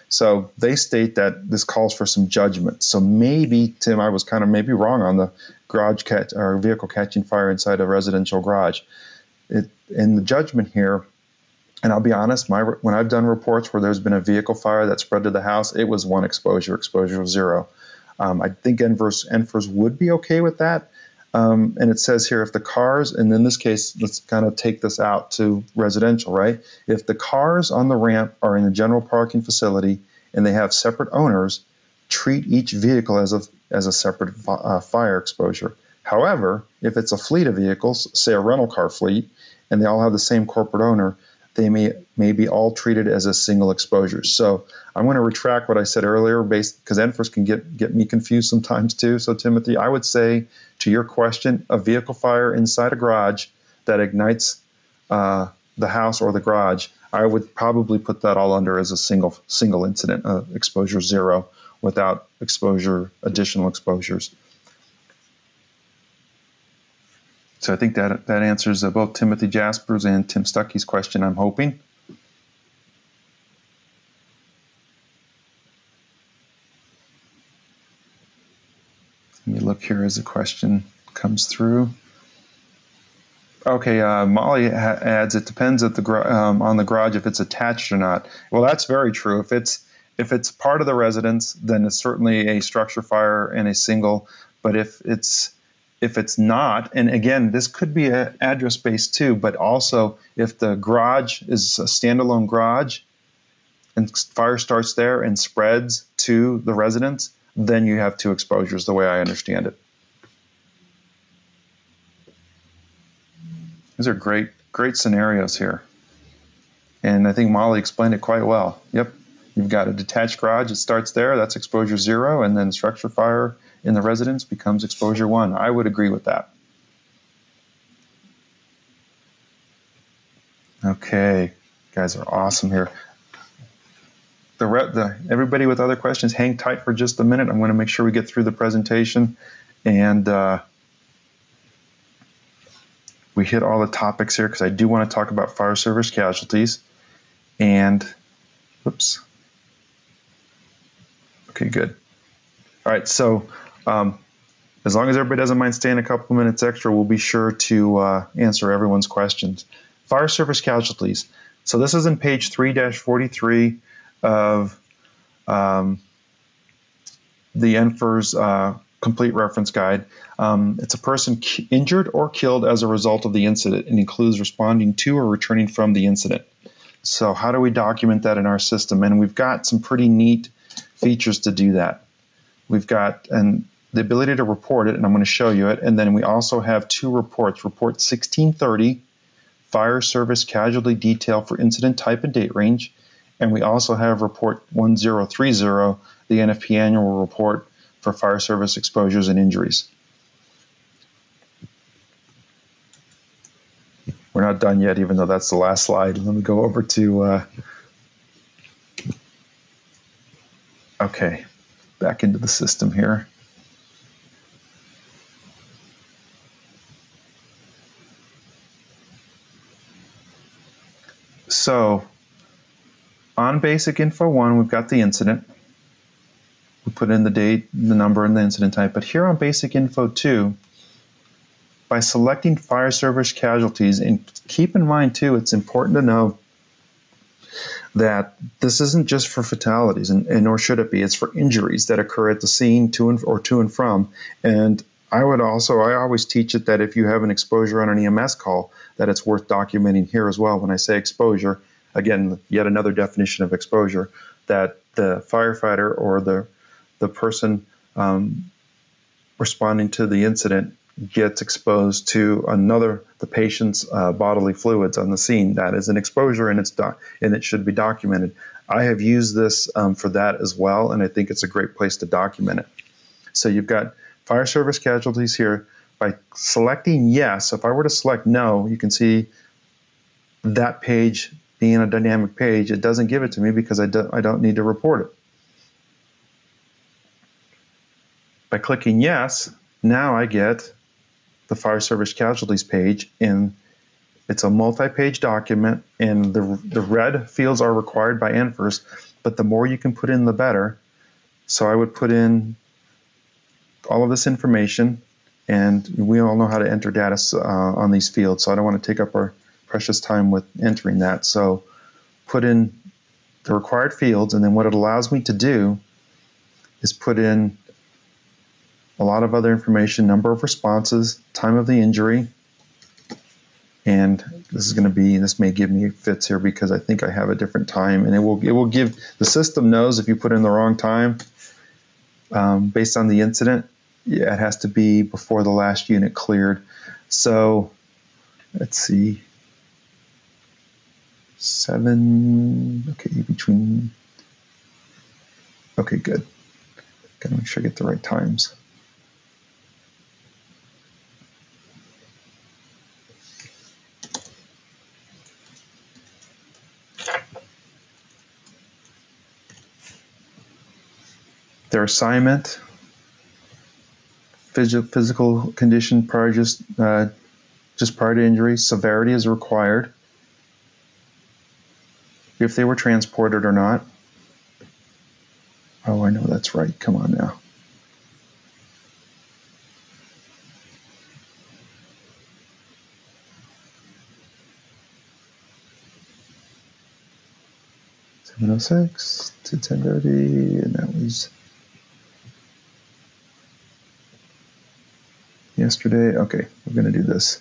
So they state that this calls for some judgment. So maybe, Tim, I was kind of maybe wrong on the vehicle catching fire inside a residential garage. In the judgment here, and I'll be honest, when I've done reports where there's been a vehicle fire that spread to the house, it was 1 exposure 0. I think NFIRS would be okay with that. And it says here, if the cars, and in this case, let's kind of take this out to residential, right? If the cars on the ramp are in a general parking facility and they have separate owners, treat each vehicle as a separate fire exposure. However, if it's a fleet of vehicles, say a rental car fleet, and they all have the same corporate owner, they may be all treated as a single exposure. So I'm going to retract what I said earlier, because NFIRS can get me confused sometimes too. So Timothy, I would say to your question, a vehicle fire inside a garage that ignites the house or the garage, I would probably put that all under as a single incident, exposure 0, without additional exposures. So I think that answers both Timothy Jasper's and Tim Stuckey's question, I'm hoping. Let me look here as the question comes through. Okay, Molly adds, it depends on the garage if it's attached or not. Well, that's very true. If it's part of the residence, then it's certainly a structure fire and a single. But if it's not, and again, this could be an address based too, but also if the garage is a standalone garage and fire starts there and spreads to the residence, then you have 2 exposures, the way I understand it. These are great scenarios here. And I think Molly explained it quite well. Yep, you've got a detached garage, it starts there, that's exposure 0, and then structure fire in the residence becomes exposure 1. I would agree with that. Okay, you guys are awesome here. Everybody with other questions, hang tight for just a minute. I'm going to make sure we get through the presentation and we hit all the topics here, because I do want to talk about fire service casualties. And, whoops. Okay, good. All right, so as long as everybody doesn't mind staying a couple minutes extra, we'll be sure to answer everyone's questions. Fire service casualties. So this is in page 3-43 of the NFIRS complete reference guide. It's a person injured or killed as a result of the incident, and includes responding to or returning from the incident. So how do we document that in our system? And we've got some pretty neat features to do that. We've got the ability to report it, and I'm going to show you it. And then we also have 2 reports. Report 1630, Fire Service Casualty Detail for Incident Type and Date Range. And we also have Report 1030, the NFP Annual Report for Fire Service Exposures and Injuries. We're not done yet, even though that's the last slide. Let me go over to, okay, back into the system here. So on Basic Info 1, we've got the incident. We put in the date, the number, and the incident type. But here on Basic Info 2, by selecting fire service casualties, and keep in mind too, it's important to know that this isn't just for fatalities, and nor should it be. It's for injuries that occur at the scene to and from. And I always teach it that if you have an exposure on an EMS call, that it's worth documenting here as well. When I say exposure, again, yet another definition of exposure, that the firefighter or the person responding to the incident gets exposed to the patient's bodily fluids on the scene. That is an exposure, and it should be documented. I have used this for that as well, and I think it's a great place to document it. So you've got fire service casualties here. By selecting yes, if I were to select no, you can see that page being a dynamic page. It doesn't give it to me because I don't need to report it. By clicking yes, now I get the fire service casualties page, and it's a multi-page document, and the red fields are required by NFIRS, but the more you can put in, the better. So I would put in all of this information, and we all know how to enter data on these fields, so I don't want to take up our precious time with entering that. So put in the required fields, and then what it allows me to do is put in a lot of other information, number of responses, time of the injury, and this may give me fits here because I think I have a different time, and it will give, the system knows if you put in the wrong time based on the incident. Yeah, it has to be before the last unit cleared. So let's see, 7, okay, between, okay, good. Gotta make sure I get the right times. Their assignment, physical condition prior just prior to injury, severity is required, if they were transported or not. Oh, I know that's right. Come on now. (7:06 to 10:30), and that was yesterday. Okay, we're going to do this.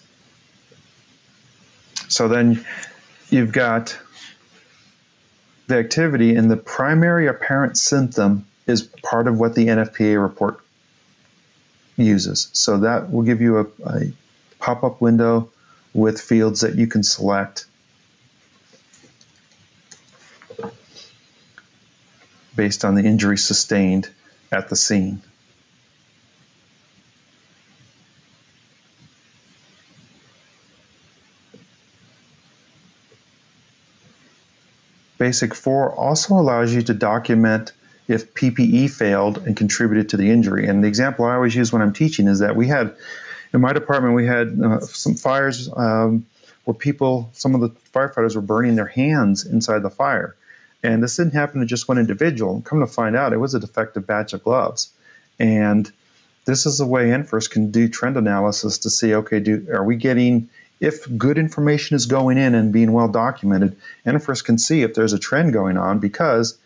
So then you've got the activity, and the primary apparent symptom is part of what the NFPA report uses. So that will give you a pop-up window with fields that you can select based on the injury sustained at the scene. Basic 4 also allows you to document if PPE failed and contributed to the injury. And the example I always use when I'm teaching is that we had, in my department, we had some fires where some of the firefighters were burning their hands inside the fire. And this didn't happen to just one individual. Come to find out, it was a defective batch of gloves. And this is the way NFIRS can do trend analysis to see, okay, are we getting, if good information is going in and being well documented, NFIRS can see if there's a trend going on, because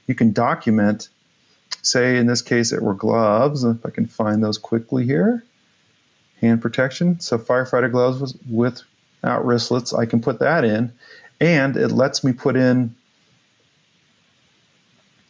you can document, say in this case it were gloves, if I can find those quickly here, hand protection, so firefighter gloves without wristlets, I can put that in, and it lets me put in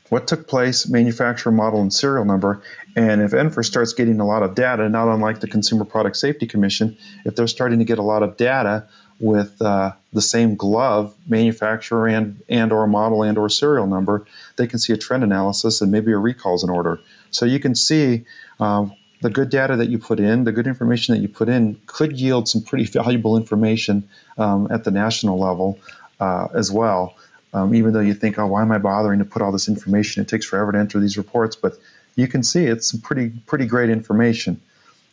what took place, manufacturer, model, and serial number. And if NFIRS starts getting a lot of data, not unlike the Consumer Product Safety Commission, if they're starting to get a lot of data with the same glove, manufacturer and or model and or serial number, they can see a trend analysis and maybe a recall's in order. So you can see the good data that you put in, the good information that you put in could yield some pretty valuable information at the national level as well. Even though you think, oh, why am I bothering to put all this information? It takes forever to enter these reports, but you can see it's some pretty great information.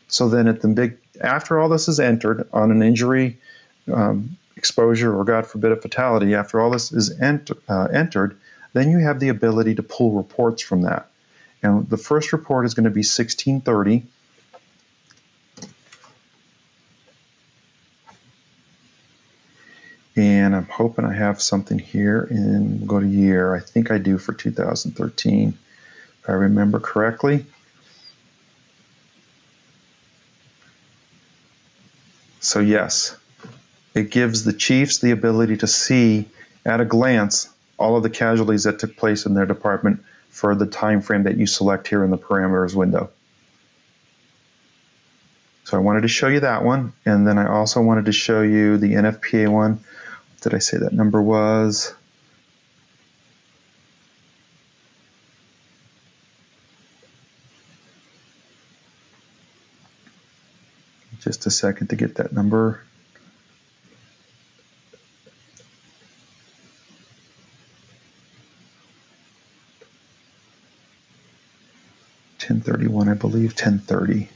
So then after all this is entered on an injury, exposure, or God forbid a fatality, after all this is entered, then you have the ability to pull reports from that. And the first report is going to be 1630. And I'm hoping I have something here, and we'll go to year. I think I do for 2013, if I remember correctly. So yes, it gives the chiefs the ability to see at a glance all of the casualties that took place in their department for the time frame that you select here in the parameters window. So I wanted to show you that one, and then I also wanted to show you the NFPA one. What did I say that number was? Just a second to get that number. $1031, I believe, 1030.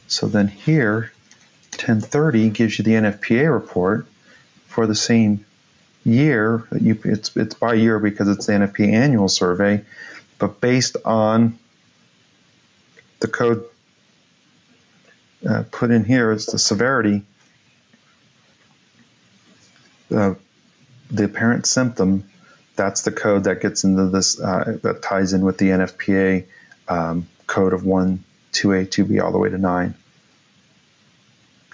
So then here, 1030 gives you the NFPA report for the same year. It's by year because it's the NFPA annual survey, but based on the code put in here is the severity, the apparent symptom. That's the code that gets into this, that ties in with the NFPA code of 1, 2A, 2B, all the way to 9.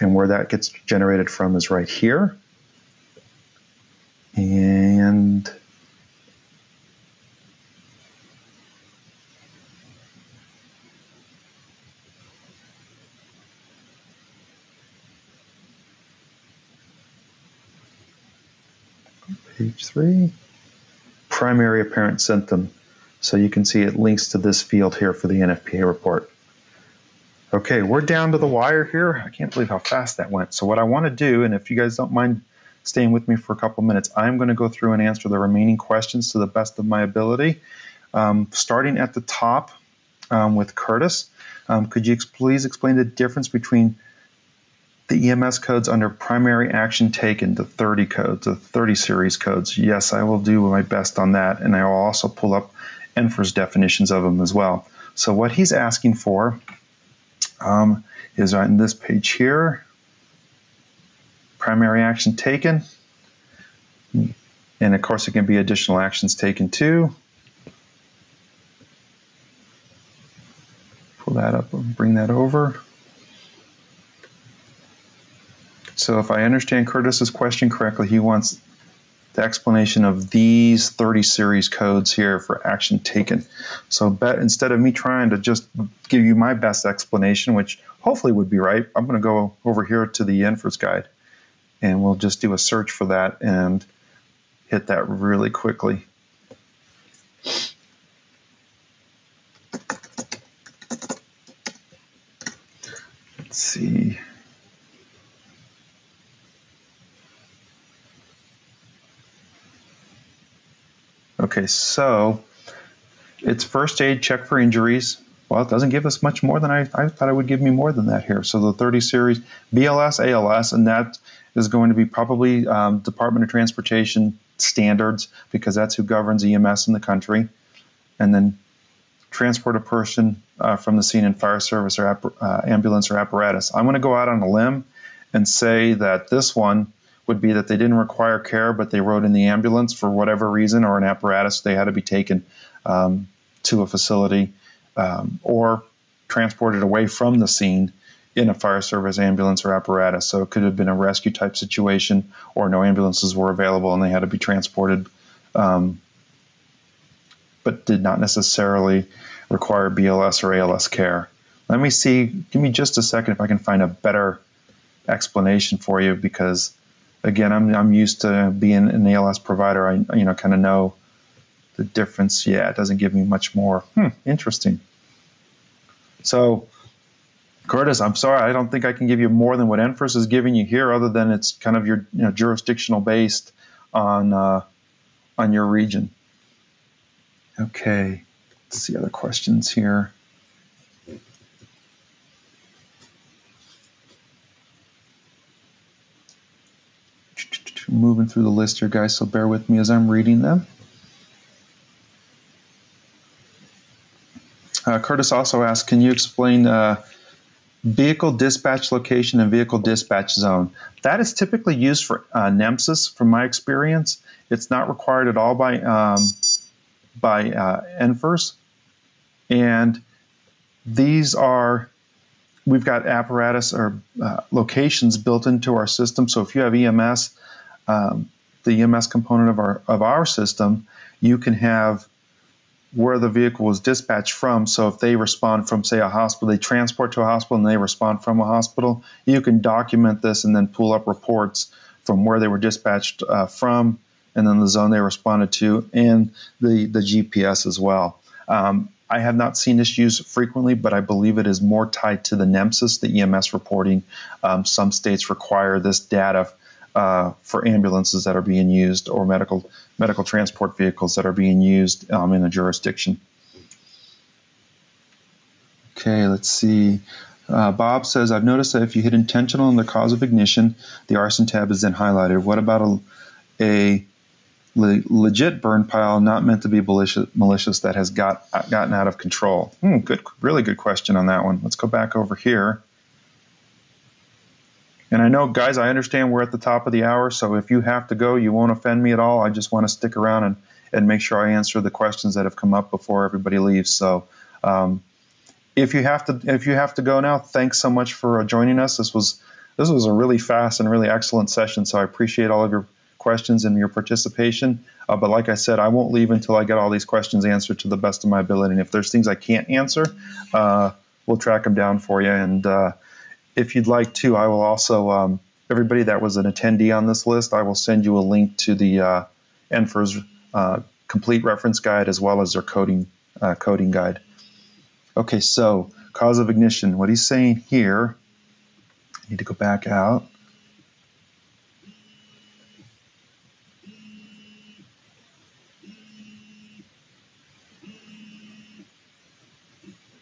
And where that gets generated from is right here. And page 3, primary apparent symptom. So you can see it links to this field here for the NFPA report. Okay, we're down to the wire here. I can't believe how fast that went. So what I want to do, and if you guys don't mind staying with me for a couple minutes, I'm going to go through and answer the remaining questions to the best of my ability. Starting at the top with Curtis, could you please explain the difference between the EMS codes under primary action taken, the 30 codes, the 30 series codes? Yes, I will do my best on that, and I will also pull up NFIRS definitions of them as well. So what he's asking for is on this page here, primary action taken, and of course it can be additional actions taken too. Pull that up and bring that over. So if I understand Curtis's question correctly, he wants the explanation of these 30 series codes here for action taken. So instead of me trying to just give you my best explanation, which hopefully would be right, I'm going to go over here to the NFIRS guide, and we'll just do a search for that and hit that really quickly. Let's see. Okay, so it's first aid, check for injuries. Well, it doesn't give us much more than I thought it would give me more than that here. So the 30 series, BLS, ALS, and that is going to be probably Department of Transportation standards, because that's who governs EMS in the country. And then transport a person from the scene in fire service or ambulance or apparatus. I'm going to go out on a limb and say that this one would be that they didn't require care, but they rode in the ambulance for whatever reason, or an apparatus. They had to be taken to a facility or transported away from the scene in a fire service, ambulance, or apparatus. So it could have been a rescue type situation, or no ambulances were available and they had to be transported, but did not necessarily require BLS or ALS care. Let me see, give me just a second if I can find a better explanation for you, because again, I'm used to being an ALS provider. I kind of know the difference. Yeah, it doesn't give me much more. Interesting. So, Curtis, I'm sorry, I don't think I can give you more than what NFIRS is giving you here, other than it's kind of your jurisdictional based on your region. Okay, let's see other questions here. Moving through the list here, guys, so bear with me as I'm reading them. Curtis also asked, can you explain vehicle dispatch location and vehicle dispatch zone? That is typically used for NEMSIS, from my experience. It's not required at all by NFIRS. And these are, we've got apparatus or locations built into our system. So if you have EMS, the EMS component of our system, you can have where the vehicle was dispatched from. So if they respond from, say, a hospital, they transport to a hospital and they respond from a hospital, you can document this and then pull up reports from where they were dispatched from, and then the zone they responded to, and the GPS as well. I have not seen this used frequently, but I believe it is more tied to the NEMSIS, the EMS reporting. Some states require this data for ambulances that are being used, or medical transport vehicles that are being used in a jurisdiction. Okay, let's see. Bob says, I've noticed that if you hit intentional in the cause of ignition, the arson tab is then highlighted. What about a legit burn pile not meant to be malicious that has gotten out of control? Really good question on that one. Let's go back over here. And I know, guys, I understand we're at the top of the hour, so if you have to go, you won't offend me at all. I just want to stick around and make sure I answer the questions that have come up before everybody leaves. So if you have to go now, thanks so much for joining us. This was a really fast and really excellent session, so I appreciate all of your questions and your participation. But like I said, I won't leave until I get all these questions answered to the best of my ability. And if there's things I can't answer, we'll track them down for you. And if you'd like to, I will also, everybody that was an attendee on this list, I will send you a link to the NFIRS complete reference guide as well as their coding guide. Okay, so cause of ignition. What he's saying here, I need to go back out.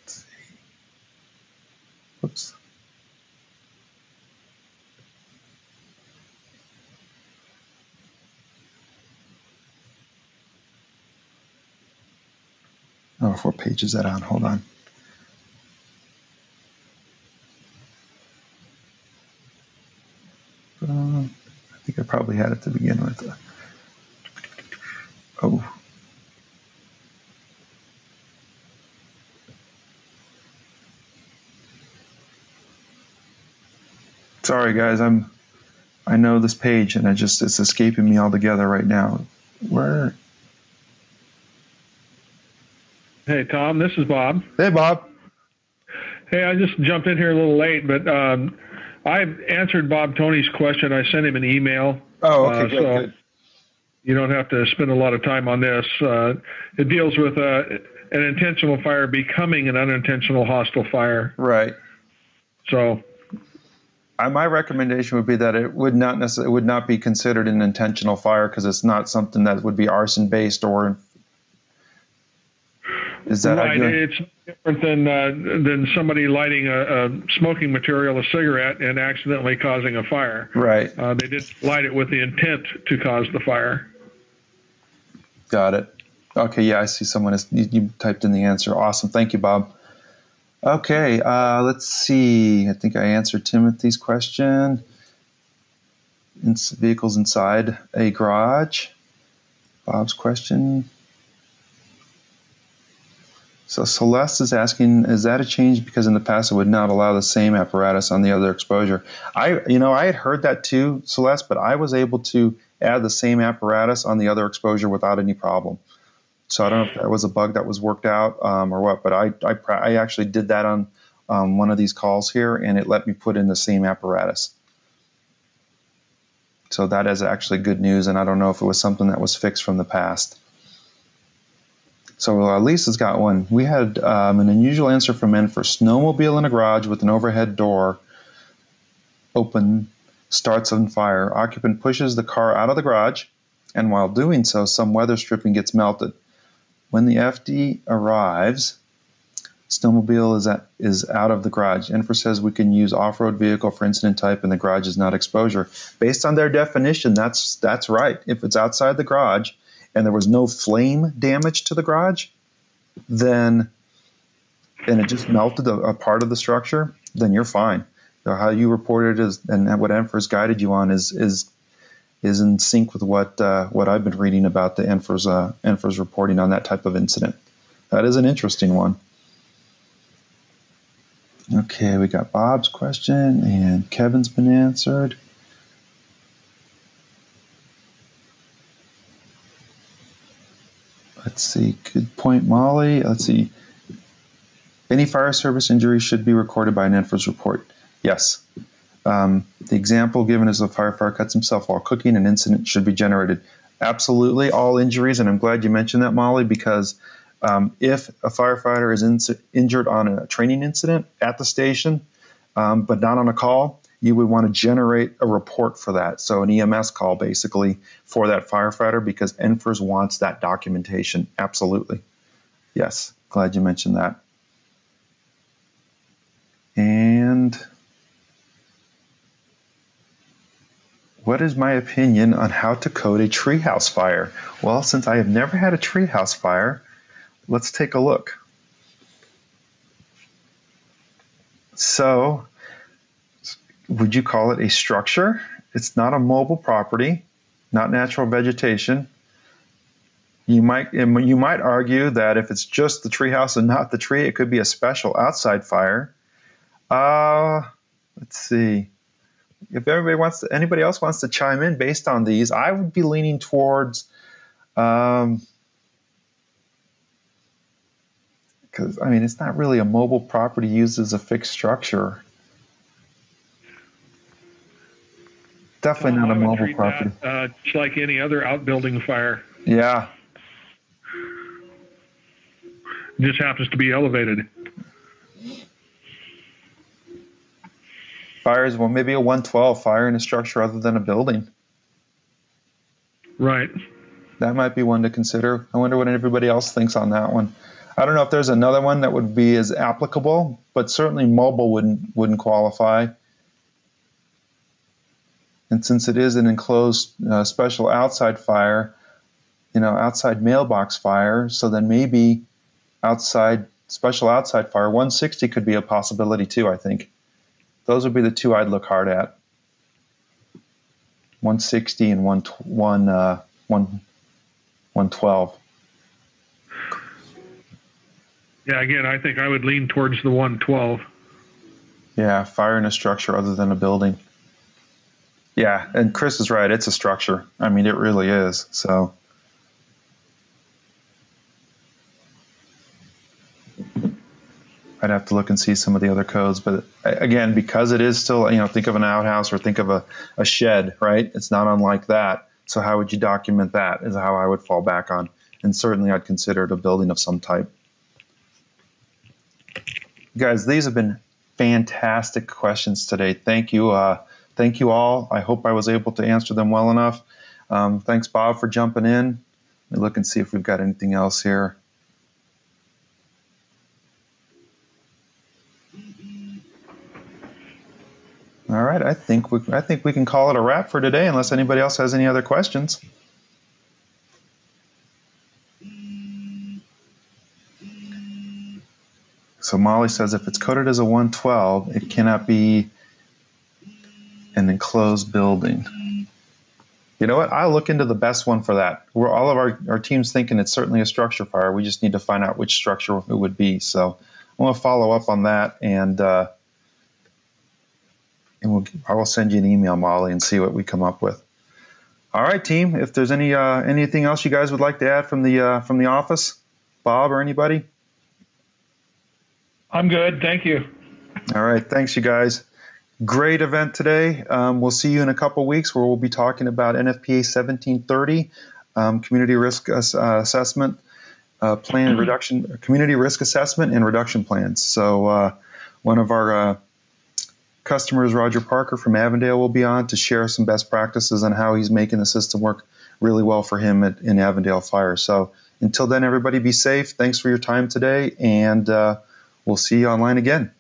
Let's see. Whoops. Oh, what page is that on? Hold on. I think I probably had it to begin with. Oh. Sorry, guys. I know this page, and it's escaping me altogether right now. Where? Hey, Tom, this is Bob. Hey, Bob. Hey, I just jumped in here a little late, but I answered Bob Tony's question. I sent him an email. Oh, okay, good. You don't have to spend a lot of time on this. It deals with an intentional fire becoming an unintentional hostile fire. Right. So, my recommendation would be that it would not be considered an intentional fire because it's not something that would be arson based, or is that right? It's different than somebody lighting a smoking material, a cigarette, and accidentally causing a fire. Right. They didn't light it with the intent to cause the fire. Got it. Okay, yeah, I see someone you typed in the answer. Awesome. Thank you, Bob. Okay, let's see. I think I answered Timothy's question. Vehicles inside a garage. Bob's question. So Celeste is asking, is that a change because in the past it would not allow the same apparatus on the other exposure? I had heard that too, Celeste, but I was able to add the same apparatus on the other exposure without any problem. So I don't know if that was a bug that was worked out or what, but I actually did that on one of these calls here, and it let me put in the same apparatus. So that is actually good news, and I don't know if it was something that was fixed from the past. So Lisa's got one. We had an unusual answer from NFIRS. Snowmobile in a garage with an overhead door open starts on fire. Occupant pushes the car out of the garage, and while doing so, some weather stripping gets melted. When the FD arrives, snowmobile is out of the garage. NFIRS says we can use off-road vehicle for incident type, and the garage is not exposure. Based on their definition, that's right. If it's outside the garage and there was no flame damage to the garage, then it just melted a part of the structure, then you're fine. So how you reported it is, and what NFIRS guided you on is in sync with what I've been reading about the NFIRS reporting on that type of incident. That is an interesting one. Okay, we got Bob's question, and Kevin's been answered. Let's see. Good point, Molly. Let's see. Any fire service injury should be recorded by an NFIRS report. Yes. The example given is a firefighter cuts himself while cooking. An incident should be generated. Absolutely, all injuries, and I'm glad you mentioned that, Molly, because if a firefighter is injured on a training incident at the station, but not on a call, you would want to generate a report for that. So an EMS call, basically, for that firefighter, because NFIRS wants that documentation. Absolutely. Yes, glad you mentioned that. And what is my opinion on how to code a treehouse fire? Well, since I have never had a treehouse fire, let's take a look. So, would you call it a structure? It's not a mobile property, not natural vegetation. You might argue that if it's just the treehouse and not the tree, it could be a special outside fire. Let's see. If anybody else wants to chime in based on these, I would be leaning towards, because I mean, it's not really a mobile property used as a fixed structure. Definitely not a mobile property. Just like any other outbuilding fire. Yeah. It just happens to be elevated. Fires, well, maybe a 112 fire in a structure other than a building. Right. That might be one to consider. I wonder what everybody else thinks on that one. I don't know if there's another one that would be as applicable, but certainly mobile wouldn't qualify. And since it is an enclosed special outside fire, outside mailbox fire, so then maybe special outside fire, 160 could be a possibility too, I think. Those would be the two I'd look hard at. 160 and 112. Yeah, again, I think I would lean towards the 112. Yeah, fire in a structure other than a building. Yeah, and Chris is right. It's a structure. I mean, it really is. So. I'd have to look and see some of the other codes, but again, because it is still, think of an outhouse or think of a shed, right? It's not unlike that. So how would you document that is how I would fall back on. And certainly I'd consider it a building of some type. Guys, these have been fantastic questions today. Thank you. Thank you all. I hope I was able to answer them well enough. Thanks, Bob, for jumping in. Let me look and see if we've got anything else here. All right, I think we can call it a wrap for today, unless anybody else has any other questions. So Molly says if it's coded as a 112, it cannot be an enclosed building. You know what? I'll look into the best one for that. All of our team's thinking it's certainly a structure fire. We just need to find out which structure it would be. So I want to follow up on that, and I will send you an email, Molly, and see what we come up with. All right, team. If there's anything else you guys would like to add from the office, Bob or anybody? I'm good. Thank you. All right. Thanks, you guys. Great event today. We'll see you in a couple weeks where we'll be talking about NFPA 1730, community risk assessment plan reduction, community risk assessment and reduction plans. So one of our customers, Roger Parker from Avondale, will be on to share some best practices on how he's making the system work really well for him in Avondale Fire. So until then, everybody be safe. Thanks for your time today, and we'll see you online again.